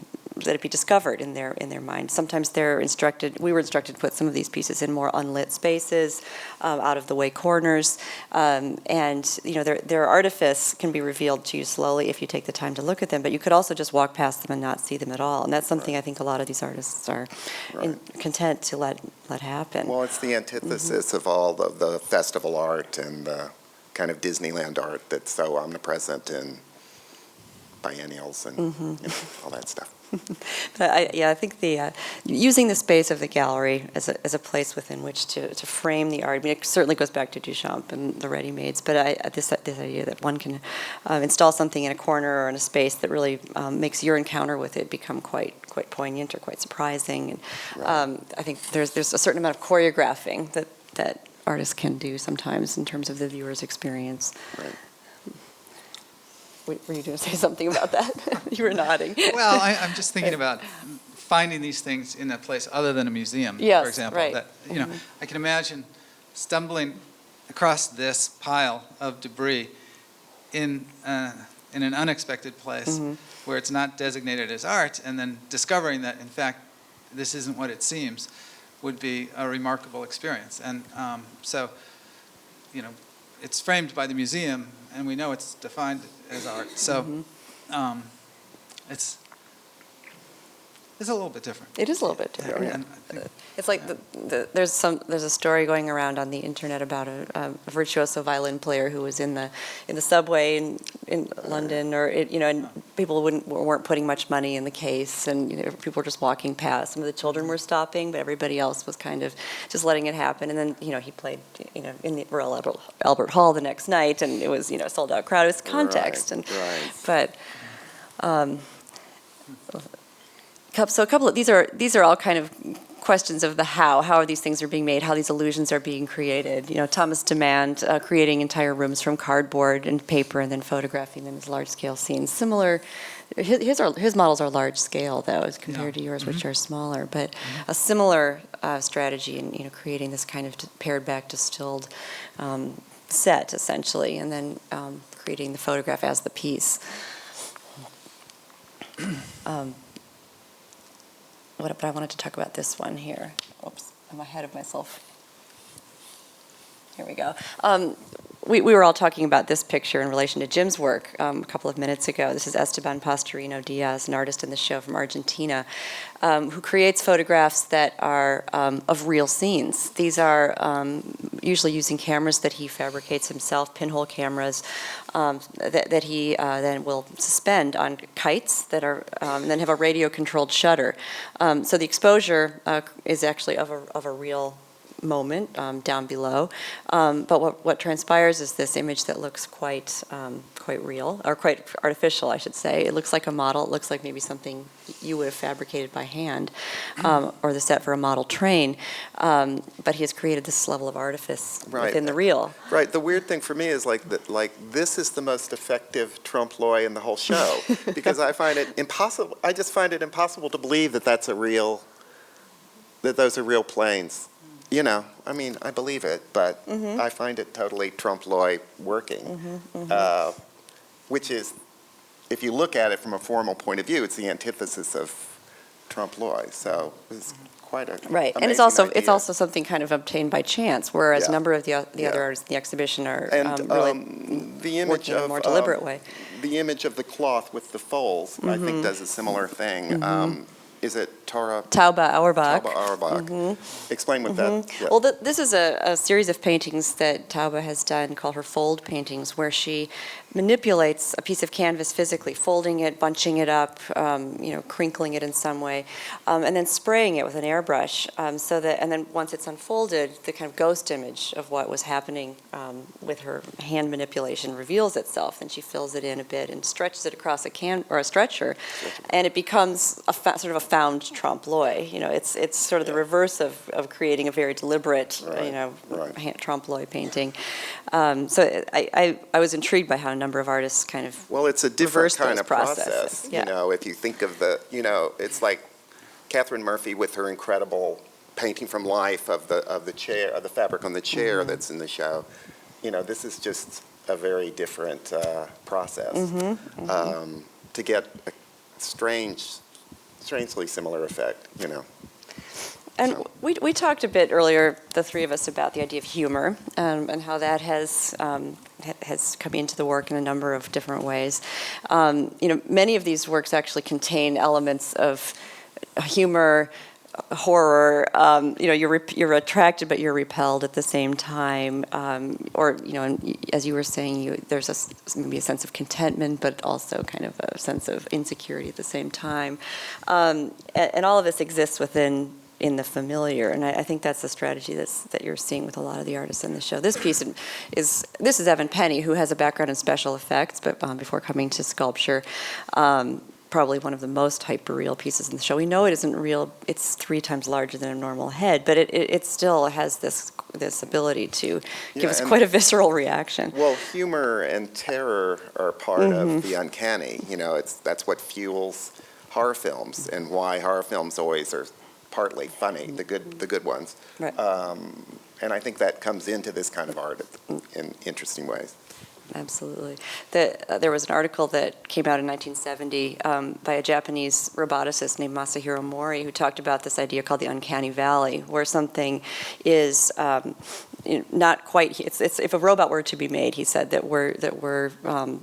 discovered in their mind. Sometimes we were instructed to put some of these pieces in more unlit spaces, out of the way corners, and their artifice can be revealed to you slowly if you take the time to look at them, but you could also just walk past them and not see them at all, and that's something I think a lot of these artists are content to let happen. well, it's the antithesis of all the festival art and the kind of Disneyland art that's so omnipresent in biennials and all that stuff. But I think the using the space of the gallery as a place within which to frame the art. I mean, it certainly goes back to Duchamp and the ready-mades. But this idea that one can install something in a corner or in a space that really makes your encounter with it become quite poignant or quite surprising. And I think there's a certain amount of choreographing that artists can do sometimes in terms of the viewer's experience. Right. Were you going to say something about that? You were nodding. Well, I'm just thinking about finding these things in a place other than a museum, Yes, for example. right. That, I can imagine stumbling across this pile of debris in an unexpected place where it's not designated as art, and then discovering that, in fact, this isn't what it seems, would be a remarkable experience. And so, it's framed by the museum, and we know it's defined as art. So it's a little bit different. It is a little bit different. And I think, It's like there's a story going around on the internet about a virtuoso violin player who was in the subway in London, and people weren't putting much money in the case, and people were just walking past. Some of the children were stopping, but everybody else was kind of just letting it happen. And then he played in the Royal Albert Hall the next night, and it was a sold out crowd. It was context, but. So a couple of these are all kind of questions of the how are these things are being made, how these illusions are being created. Thomas Demand creating entire rooms from cardboard and paper and then photographing them as large-scale scenes. Similar, his models are large-scale though, as compared to yours, which are smaller. But a similar strategy in creating this kind of pared back, distilled set essentially, and then creating the photograph as the piece. But I wanted to talk about this one here. Oops, I'm ahead of myself. Here we go. We were all talking about this picture in relation to Jim's work a couple of minutes ago. This is Esteban Pastorino Diaz, an artist in the show from Argentina, who creates photographs that are of real scenes. These are usually using cameras that he fabricates himself, pinhole cameras, that he then will suspend on kites that are, and then have a radio-controlled shutter. So the exposure is actually of a real moment down below, but what transpires is this image that looks quite real, or quite artificial, I should say. It looks like a model. It looks like maybe something you would have fabricated by hand, or the set for a model train. But he has created this level of artifice within the real. Right. The weird thing for me is this is the most effective trompe-l'oeil in the whole show because I find it impossible. I just find it impossible to believe that those are real planes. I mean, I believe it, but I find it totally trompe-l'oeil working, which is, if you look at it from a formal point of view, it's the antithesis of trompe-l'oeil. So it's quite a right, and it's idea. also something kind of obtained by chance, whereas a number of the other artists in the exhibition are really the image working in a more deliberate way. The image of the cloth with the folds, I think, does a similar thing. Is it Taube Auerbach. Taube Auerbach. Explain what that. Yeah. Well, this is a series of paintings that Taube has done called her fold paintings, where she manipulates a piece of canvas physically, folding it, bunching it up, crinkling it in some way, and then spraying it with an airbrush, and then once it's unfolded, the kind of ghost image of what was happening with her hand manipulation reveals itself. Then she fills it in a bit and stretches it across a stretcher, and it becomes sort of a found trompe l'oeil. It's sort of the reverse of creating a very deliberate, trompe l'oeil painting. So I was intrigued by how a number of artists kind of Well, it's a different reverse kind those of process. Yeah. If you think of it's like Catherine Murphy with her incredible painting from life of the chair, of the fabric on the chair that's in the show. This is just a very different process to get a strangely similar effect. And we talked a bit earlier, the three of us, about the idea of humor and how that has come into the work in a number of different ways. Many of these works actually contain elements of humor, horror. You're attracted but you're repelled at the same time. As you were saying, there's maybe a sense of contentment, but also kind of a sense of insecurity at the same time. And all of this exists in the familiar, and I think that's the strategy that you're seeing with a lot of the artists in the show. This piece is Evan Penny, who has a background in special effects, but before coming to sculpture, probably one of the most hyper-real pieces in the show. We know it isn't real; it's 3 times larger than a normal head, but it still has this ability to give us quite a visceral reaction. Well, humor and terror are part of the uncanny. That's what fuels horror films, and why horror films always are partly funny, the good ones. Right. And I think that comes into this kind of art in interesting ways. Absolutely. There was an article that came out in 1970 by a Japanese roboticist named Masahiro Mori, who talked about this idea called the uncanny valley, where something is not quite. It's if a robot were to be made, he said that we're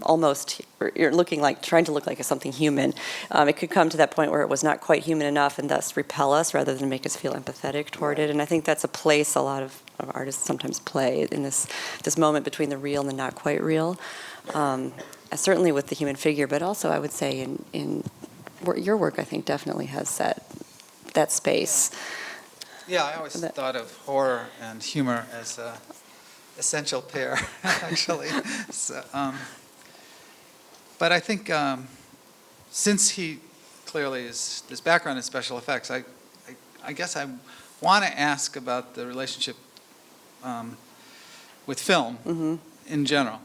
almost trying to look like something human. It could come to that point where it was not quite human enough, and thus repel us rather than make us feel empathetic toward it. And I think that's a place a lot of artists sometimes play in this moment between the real and the not quite real. Certainly with the human figure, but also I would say in your work, I think definitely has that space. Yeah, I always thought of horror and humor as an essential pair, actually. But I think since he clearly is his background in special effects, I guess I want to ask about the relationship with film in general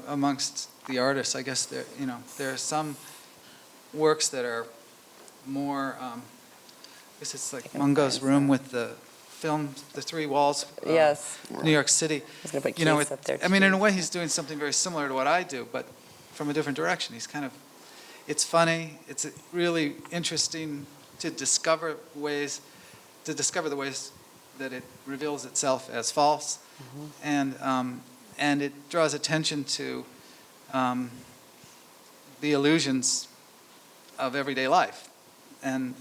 amongst the artists. I guess there are some works that are more. I guess it's like Mungo's room with the film, the 3 walls. Yes. New York City. I was going to put Keats up there, I mean, in a way, he's doing something very similar to what I do, but from a different direction. It's funny. It's really interesting to discover the ways that it reveals itself as false, and it draws attention to the illusions of everyday life, and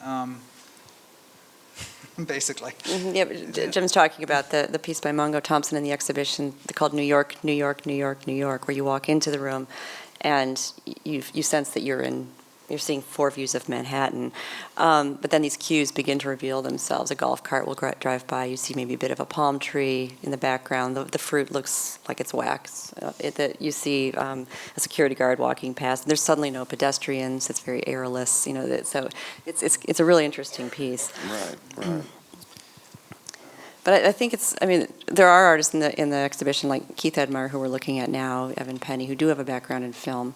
basically. Yeah, Jim's talking about the piece by Mungo Thompson in the exhibition called New York, New York, New York, New York, where you walk into the room and you sense that you're seeing 4 views of Manhattan. But then these cues begin to reveal themselves. A golf cart will drive by. You see maybe a bit of a palm tree in the background. The fruit looks like it's wax. You see a security guard walking past. There's suddenly no pedestrians. It's very airless. So it's a really interesting piece. Right. But I think there are artists in the exhibition like Keith Edmar, who we're looking at now, Evan Penny, who do have a background in film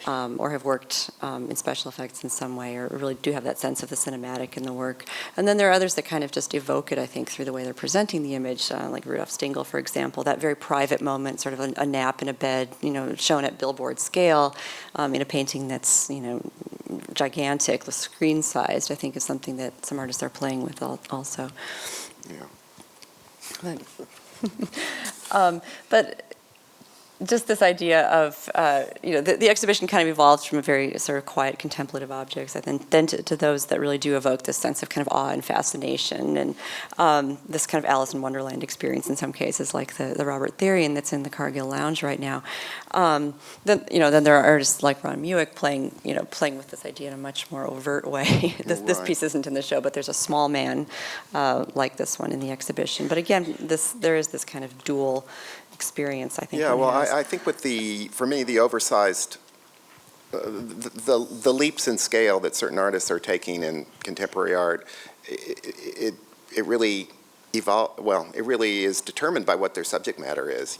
or have worked in special effects in some way, or really do have that sense of the cinematic in the work. And then there are others that kind of just evoke it, I think, through the way they're presenting the image, like Rudolf Stingel, for example, that very private moment, sort of a nap in a bed, shown at billboard scale in a painting that's, gigantic, screen-sized, I think is something that some artists are playing with also. Yeah. But just this idea of, the exhibition kind of evolves from a very sort of quiet contemplative objects, and then to those that really do evoke this sense of kind of awe and fascination, and this kind of Alice in Wonderland experience in some cases, like the Robert Therian that's in the Cargill Lounge right now. Then there are artists like Ron Muick playing with this idea in a much more overt way. This piece isn't in the show, but there's a small man like this one in the exhibition. But again, there is this kind of dual experience, I think. Yeah, well, I think for me, the oversized, the leaps in scale that certain artists are taking in contemporary art, it really it really is determined by what their subject matter is,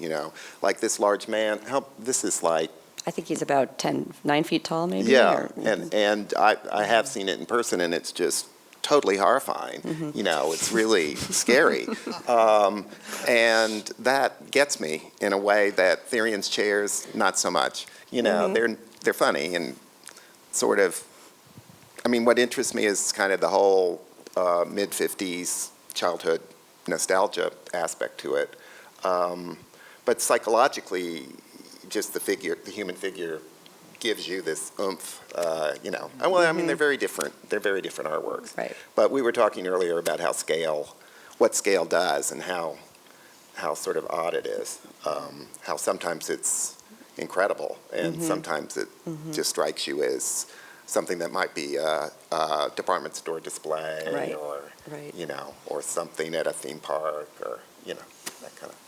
Like this large man, this is like... I think he's about 9 feet tall, maybe? Yeah, and I have seen it in person, and it's just totally horrifying. It's really scary. And that gets me in a way that Therian's chairs, not so much. They're funny and sort of, what interests me is kind of the whole mid-50s childhood nostalgia aspect to it. But psychologically, just the human figure gives you this oomph, they're very different. They're very different artworks. Right. But we were talking earlier about what scale does, and how sort of odd it is. How sometimes it's incredible, and sometimes it just strikes you as something that might be a department store display, or or something at a theme park, or that kind of.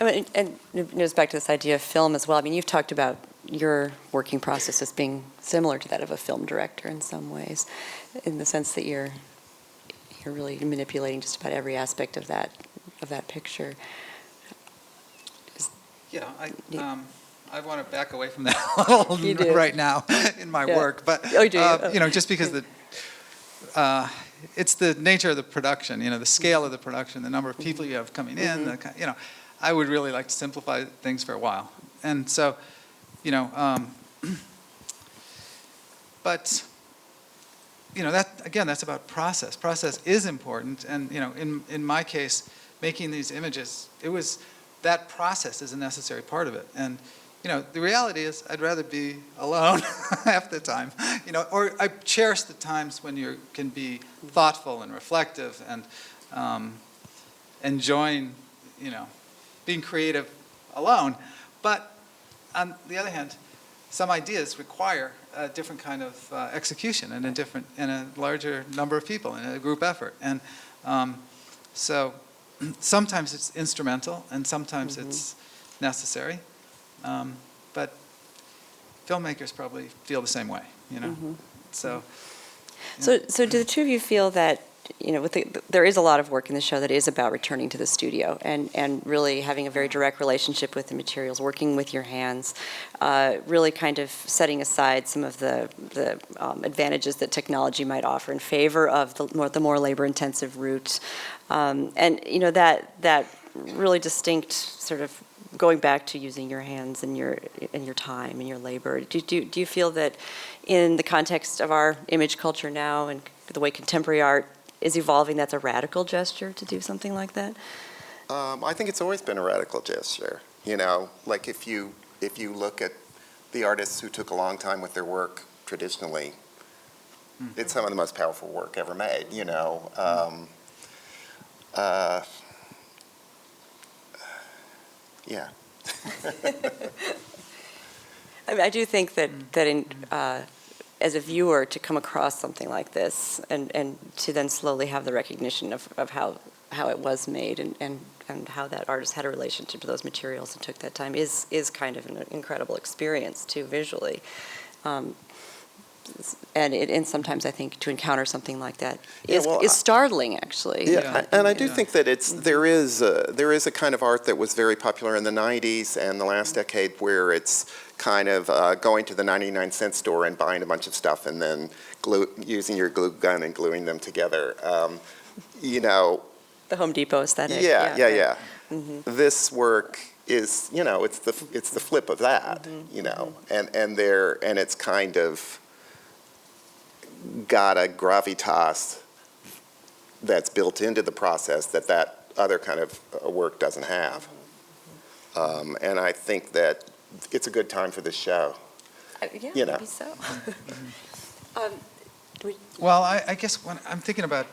And it goes back to this idea of film as well. You've talked about your working process as being similar to that of a film director in some ways, in the sense that you're really manipulating just about every aspect of that picture. Yeah, I want to back away from that a little right now in my work, but just because it's the nature of the production, the scale of the production, the number of people you have coming in, I would really like to simplify things for a while. And so, but, that's about process. Process is important. And, in my case, making these images, that process is a necessary part of it. And, the reality is I'd rather be alone half the time, or I cherish the times when you can be thoughtful and reflective and enjoying, being creative alone. But on the other hand, some ideas require a different kind of execution and a larger number of people in a group effort. And so sometimes it's instrumental and sometimes it's necessary. But filmmakers probably feel the same way, So do the two of you feel that, there is a lot of work in the show that is about returning to the studio and really having a very direct relationship with the materials, working with your hands, really kind of setting aside some of the advantages that technology might offer in favor of the more labor-intensive route, and that really distinct sort of going back to using your hands and your time and your labor. Do you feel that in the context of our image culture now and the way contemporary art is evolving, that's a radical gesture to do something like that? I think it's always been a radical gesture. Like if you look at the artists who took a long time with their work traditionally, it's some of the most powerful work ever made. Yeah. I do think that in as a viewer, to come across something like this and to then slowly have the recognition of how it was made and how that artist had a relationship to those materials and took that time is kind of an incredible experience too, visually. And sometimes I think to encounter something like that is startling, actually. Yeah, and I do think that there is a kind of art that was very popular in the 90s and the last decade where it's kind of going to the 99-cent store and buying a bunch of stuff and then using your glue gun and gluing them together. The Home Depot aesthetic. Yeah. Mm-hmm. This work is, it's the flip of that, and it's kind of got a gravitas that's built into the process that other kind of work doesn't have. And I think that it's a good time for this show. Yeah, You know. maybe so. Well, I guess when I'm thinking about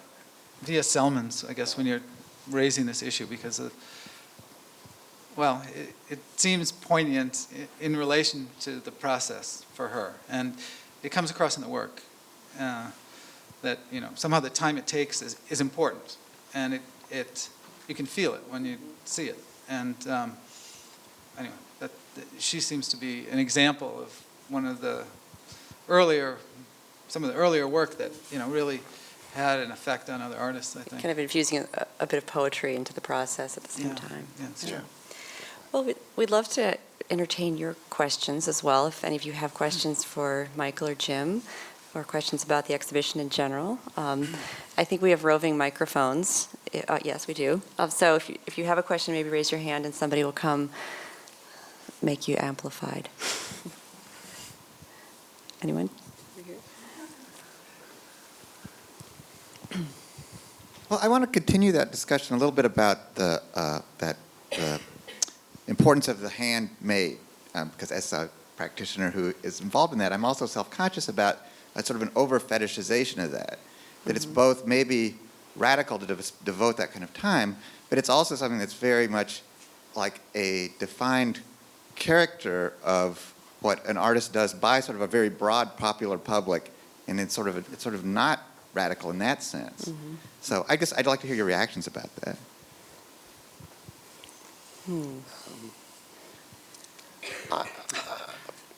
Via Selman's, I guess when you're raising this issue, because it seems poignant in relation to the process for her, and it comes across in the work that somehow the time it takes is important, and it you can feel it when you see it, and anyway, she seems to be an example of one of the some of the earlier work that really had an effect on other artists, I think. Kind of infusing a bit of poetry into the process at the same time. Yeah, it's true. Well, we'd love to entertain your questions as well, if any of you have questions for Michael or Jim, or questions about the exhibition in general. I think we have roving microphones. Yes, we do. So if you have a question, maybe raise your hand and somebody will come make you amplified. Anyone? Well, I want to continue that discussion a little bit about the importance of the handmade, because as a practitioner who is involved in that, I'm also self-conscious about a sort of an over-fetishization of that. That it's both maybe radical to devote that kind of time, but it's also something that's very much like a defined character of what an artist does by sort of a very broad popular public, and it's sort of not radical in that sense. Mm-hmm. So I guess I'd like to hear your reactions about that.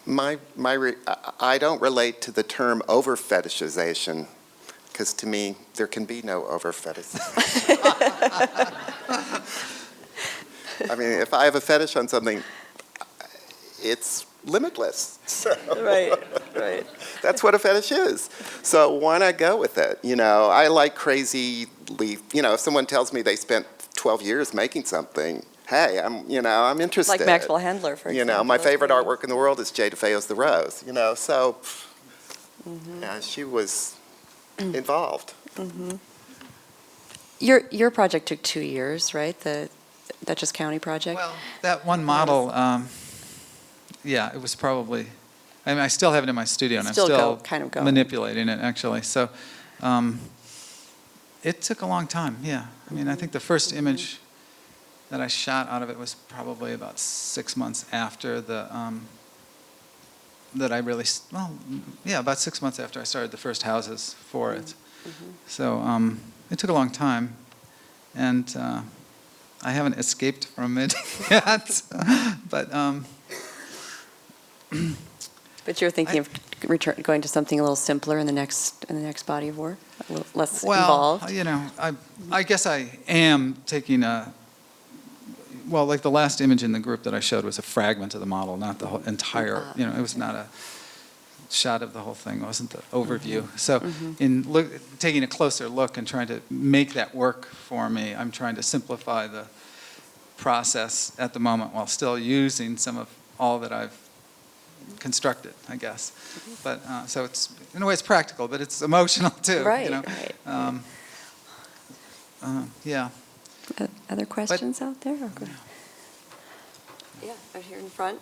I don't relate to the term over fetishization, because to me there can be no over fetishization. I mean, if I have a fetish on something, it's limitless. So. Right. That's what a fetish is. So why not go with it? I like crazily, if someone tells me they spent 12 years making something, hey, I'm interested. Like Maxwell Handler, for example. My favorite artwork in the world is Jay DeFeo's The Rose, so yeah, she was involved. Mm-hmm. Your project took 2 years, right? The Dutchess County project? Well, that one model, it was probably, I still have it in my studio, and I'm still kind of going. manipulating it, actually. So it took a long time, yeah. I think the first image that I shot out of it was probably about 6 months after about 6 months after I started the first houses for it. Mm-hmm. So it took a long time, and I haven't escaped from it yet, but... But you're thinking of going to something a little simpler in the next body of work, a little less involved. I guess I am taking like the last image in the group that I showed was a fragment of the model, not the whole entire. It was not a shot of the whole thing. It wasn't the overview. Mm-hmm. So, in taking a closer look and trying to make that work for me, I'm trying to simplify the process at the moment while still using some of all that I've constructed, I guess. But so it's, in a way, it's practical, but it's emotional too. Right. Yeah. Other questions out there? Okay. Yeah, out here in front.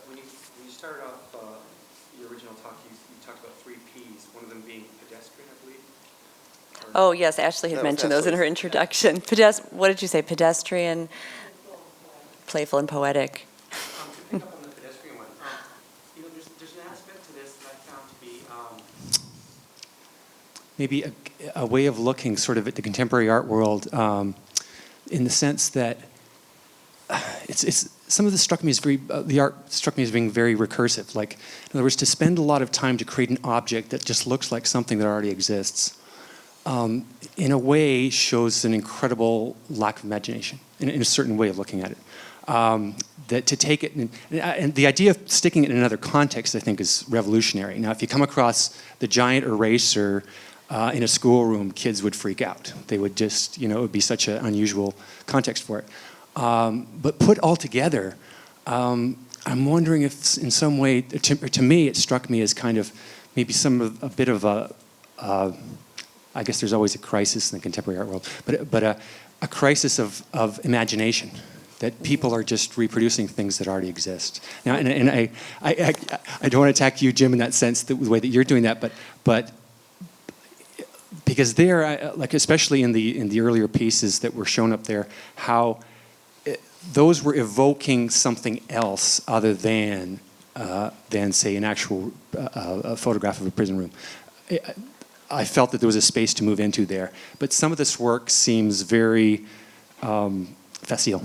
When you started off your original talk, you talked about 3 Ps, one of them being pedestrian, I believe. Oh, yes, Ashley had mentioned those in her introduction. What did you say? Pedestrian, playful, and poetic. To pick up on the pedestrian one, there's an aspect to this that I found to be maybe a way of looking sort of at the contemporary art world in the sense that it's some of this struck me as the art struck me as being very recursive. Like, in other words, to spend a lot of time to create an object that just looks like something that already exists, in a way shows an incredible lack of imagination, in a certain way of looking at it. That to take it, and the idea of sticking it in another context, I think, is revolutionary. Now, if you come across the giant eraser in a schoolroom, kids would freak out. They would just, it would be such an unusual context for it. But put all together, I'm wondering if in some way, to me, it struck me as kind of maybe a bit of a, I guess there's always a crisis in the contemporary art world, but a crisis of imagination, that people are just reproducing things that already exist. Now, and I don't want to attack you, Jim, in that sense, the way that you're doing that, but because there, like especially in the earlier pieces that were shown up there, how those were evoking something else other than say an actual photograph of a prison room. I felt that there was a space to move into there, but some of this work seems very facile.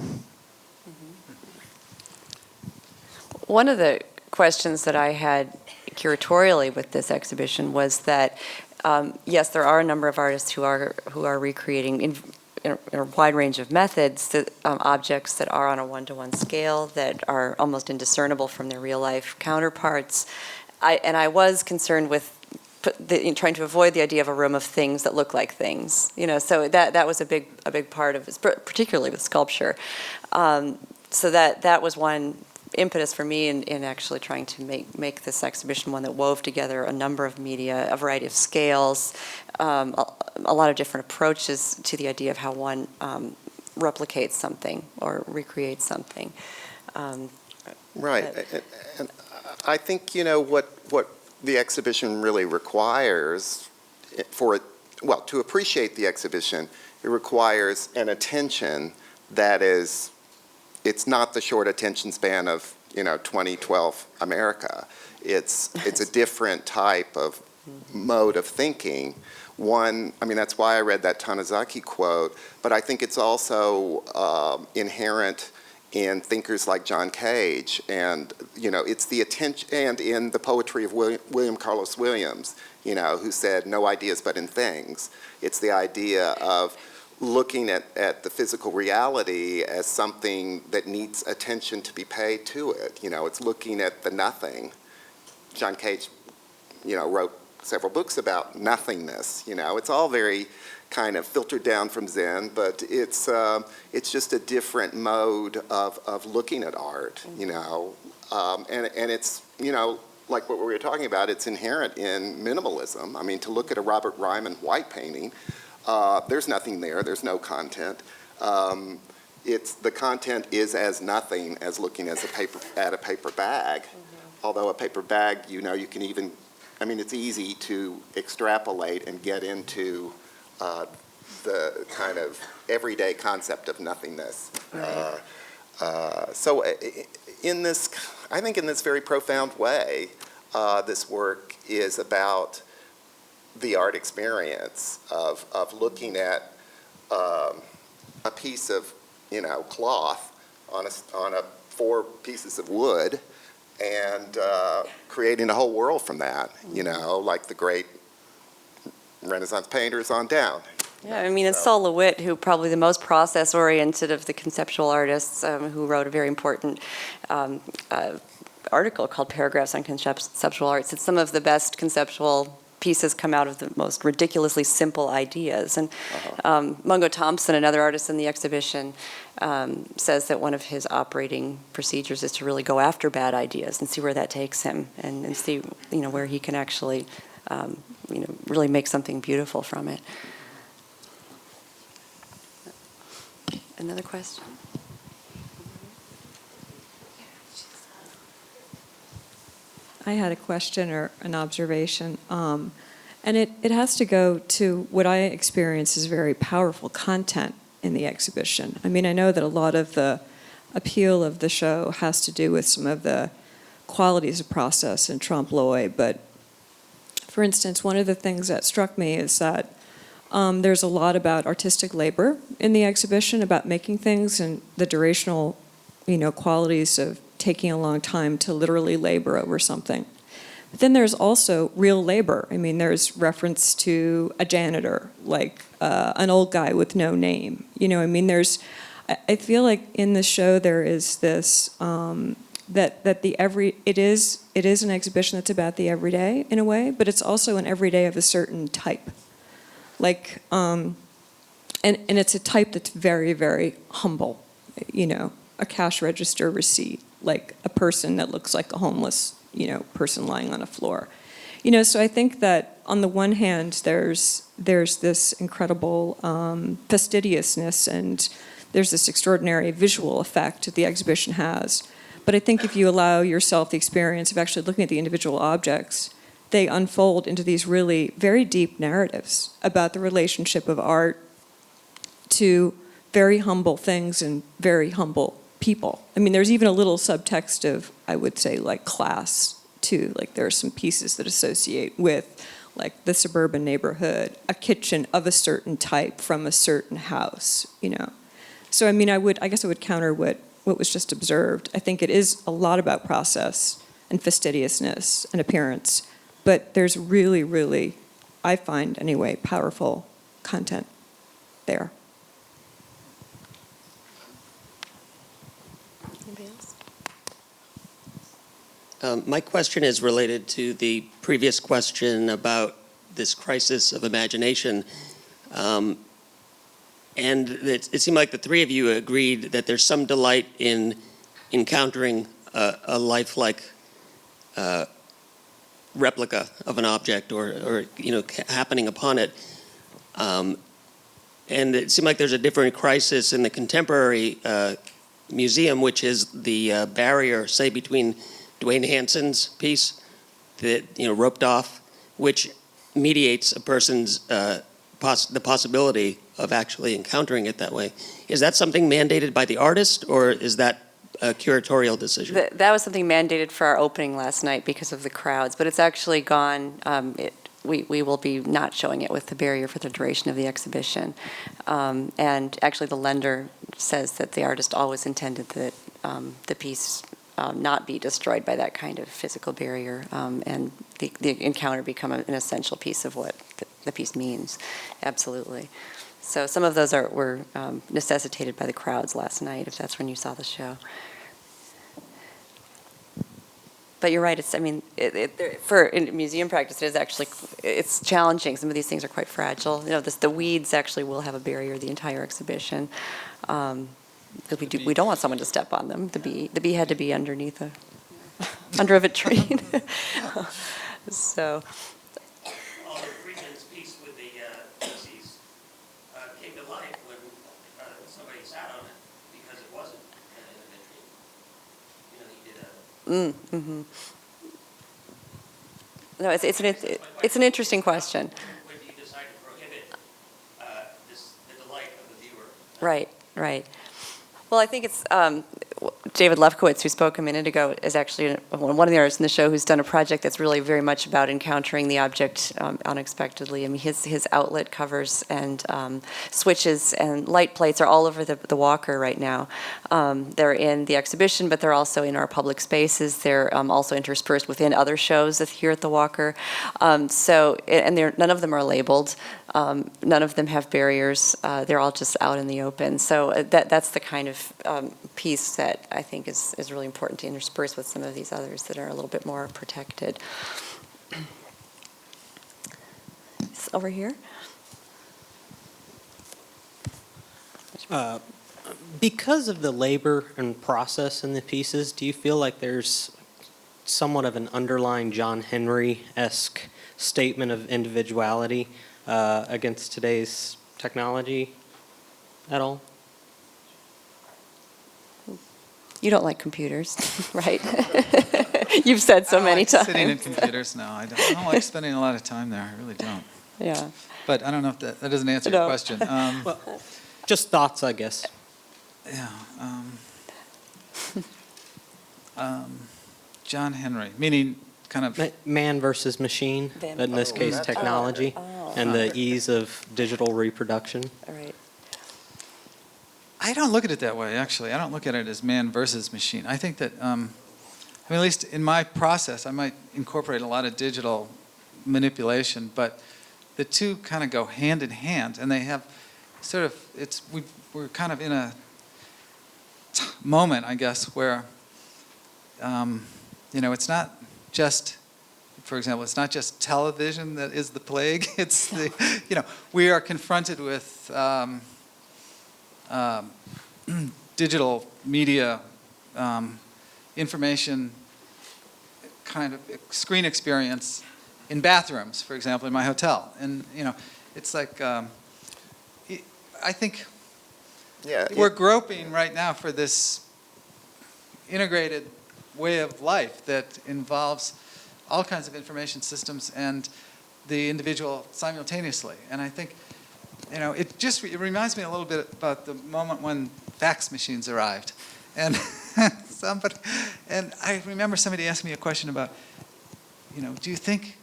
One of the questions that I had curatorially with this exhibition was that, yes, there are a number of artists who are recreating in a wide range of methods objects that are on a one-to-one scale, that are almost indiscernible from their real-life counterparts. I was concerned with trying to avoid the idea of a room of things that look like things. So that was a big part of it, particularly with sculpture. So that was one impetus for me in actually trying to make this exhibition one that wove together a number of media, a variety of scales, a lot of different approaches to the idea of how one replicates something or recreates something. Right, and I think what the exhibition really requires to appreciate the exhibition, it requires an attention that is. It's not the short attention span of 2012 America. It's a different type of mode of thinking. That's why I read that Tanizaki quote, but I think it's also inherent in thinkers like John Cage, and it's the attention, and in the poetry of William Carlos Williams, who said, "No ideas but in things." It's the idea of looking at the physical reality as something that needs attention to be paid to it. It's looking at the nothing. John Cage, wrote several books about nothingness. It's all very kind of filtered down from Zen, but it's just a different mode of looking at art. And it's like what we were talking about. It's inherent in minimalism. To look at a Robert Ryman white painting. There's nothing there. There's no content. The content is as nothing as looking at a paper bag. Mm-hmm. Although a paper bag, you can even, it's easy to extrapolate and get into the kind of everyday concept of nothingness. Right. So I think in this very profound way, this work is about the art experience of looking at a piece of cloth on a 4 pieces of wood and creating a whole world from that, like the great Renaissance painters on down. Yeah, it's Sol LeWitt, who probably the most process-oriented of the conceptual artists, who wrote a very important article called Paragraphs on Conceptual Arts. It's some of the best conceptual pieces come out of the most ridiculously simple ideas. And Mungo Thompson, another artist in the exhibition, says that one of his operating procedures is to really go after bad ideas and see where that takes him, and see where he can actually really make something beautiful from it. Another question? I had a question or an observation, and it has to go to what I experience as very powerful content in the exhibition. I know that a lot of the appeal of the show has to do with some of the qualities of process and trompe-l'oeil, but for instance, one of the things that struck me is that there's a lot about artistic labor in the exhibition, about making things and the durational, qualities of taking a long time to literally labor over something. But then there's also real labor. There's reference to a janitor, like an old guy with no name. I feel like in the show there is this it is an exhibition that's about the everyday in a way, but it's also an everyday of a certain type. And it's a type that's very, very humble. a cash register receipt, like a person that looks like a homeless, person lying on a floor. So I think that on the one hand, there's this incredible fastidiousness, and there's this extraordinary visual effect that the exhibition has. But I think if you allow yourself the experience of actually looking at the individual objects, they unfold into these really very deep narratives about the relationship of art to very humble things and very humble people. I mean, there's even a little subtext of, I would say, like class too. Like there are some pieces that associate with like the suburban neighborhood, a kitchen of a certain type from a certain house, So I mean, I guess I would counter what was just observed. I think it is a lot about process and fastidiousness and appearance, but there's really, really, I find anyway, powerful content there. My question is related to the previous question about this crisis of imagination. And it seemed like the three of you agreed that there's some delight in encountering a lifelike replica of an object or happening upon it. And it seemed like there's a different crisis in the contemporary museum, which is the barrier, say, between Dwayne Hanson's piece that roped off, which mediates a person's the possibility of actually encountering it that way. Is that something mandated by the artist, or is that a curatorial decision? That was something mandated for our opening last night because of the crowds, but it's actually gone. We will be not showing it with the barrier for the duration of the exhibition. And actually the lender says that the artist always intended that the piece not be destroyed by that kind of physical barrier, and the encounter become an essential piece of what the piece means. Absolutely. So some of those were necessitated by the crowds last night, if that's when you saw the show. But you're right. In museum practice, it's challenging. Some of these things are quite fragile. The weeds actually will have a barrier the entire exhibition. We don't want someone to step on them. The bee had to be underneath under a vitrine. So. Although Friedman's piece with the feces came to life when somebody sat on it because it wasn't in a vitrine. He did a. No, it's an interesting question. When do you decide to prohibit the delight of the viewer? Right. Well, I think it's David Lefkowitz, who spoke a minute ago, is actually one of the artists in the show who's done a project that's really very much about encountering the object unexpectedly. I mean, his outlet covers and switches and light plates are all over the Walker right now. They're in the exhibition, but they're also in our public spaces. They're also interspersed within other shows here at the Walker. None of them are labeled. None of them have barriers. They're all just out in the open. So that's the kind of piece that I think is really important to intersperse with some of these others that are a little bit more protected. It's over here. Because of the labor and process in the pieces, do you feel like there's somewhat of an underlying John Henry-esque statement of individuality against today's technology at all? You don't like computers, right? You've said so many times. Sitting at computers, no, I don't like spending a lot of time there. I really don't. Yeah. But I don't know if that doesn't answer your question. Well, just thoughts, I guess. Yeah. John Henry, meaning kind of Man versus machine, but in this case technology, and the ease of digital reproduction. All right. I don't look at it that way, actually. I don't look at it as man versus machine. I think that, at least in my process, I might incorporate a lot of digital manipulation, but the two kind of go hand in hand, and they have sort of, we're kind of in a moment, I guess, where, it's not just, for example, it's not just television that is the plague. It's we are confronted with digital media information kind of screen experience in bathrooms, for example, in my hotel. And, it's like, I think Yeah. we're groping right now for this integrated way of life that involves all kinds of information systems and the individual simultaneously. And I think, it reminds me a little bit about the moment when fax machines arrived. And I remember somebody asking me a question about, do you think,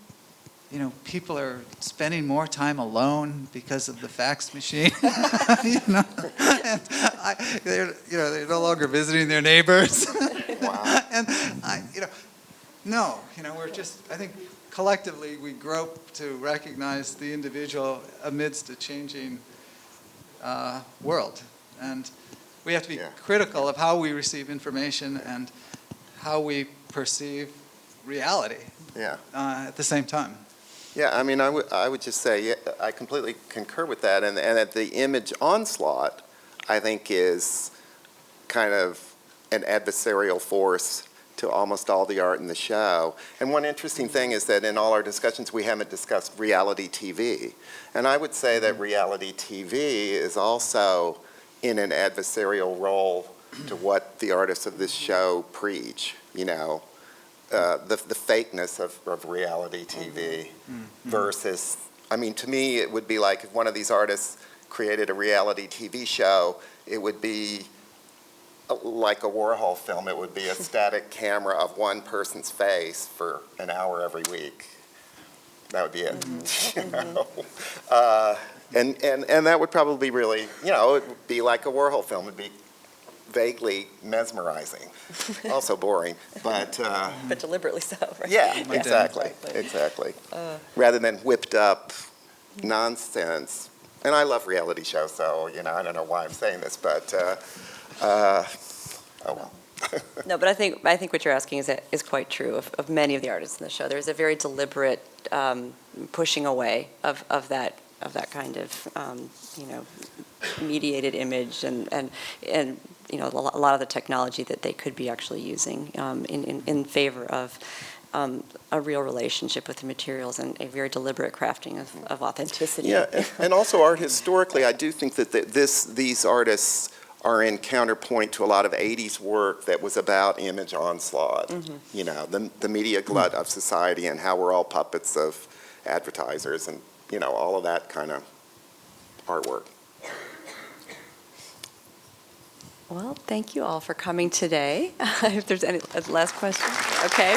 people are spending more time alone because of the fax machine? And they're no longer visiting their neighbors. Wow. And no, we're just, I think collectively we grope to recognize the individual amidst a changing world. And we have to be critical of how we receive information and how we perceive reality at the same time. Yeah, I mean, I would just say, I completely concur with that, and that the image onslaught, I think, is kind of an adversarial force to almost all the art in the show. And one interesting thing is that in all our discussions, we haven't discussed reality TV. And I would say that reality TV is also in an adversarial role to what the artists of this show preach, the fakeness of reality TV versus, I mean, to me, it would be like if one of these artists created a reality TV show, it would be like a Warhol film. It would be a static camera of one person's face for an hour every week. That would be it. And that would probably really, it would be like a Warhol film. It would be vaguely mesmerizing, also boring, but deliberately so, right? Yeah, exactly. Rather than whipped up nonsense. And I love reality shows, so I don't know why I'm saying this, but oh well. No, but I think what you're asking is quite true of many of the artists in the show. There's a very deliberate pushing away of that kind of mediated image and a lot of the technology that they could be actually using in favor of a real relationship with the materials and a very deliberate crafting of authenticity. Yeah, and also art historically, I do think that these artists are in counterpoint to a lot of 80s work that was about image onslaught, the media glut of society and how we're all puppets of advertisers and, all of that kind of artwork. Well, thank you all for coming today. If there's any last questions, okay.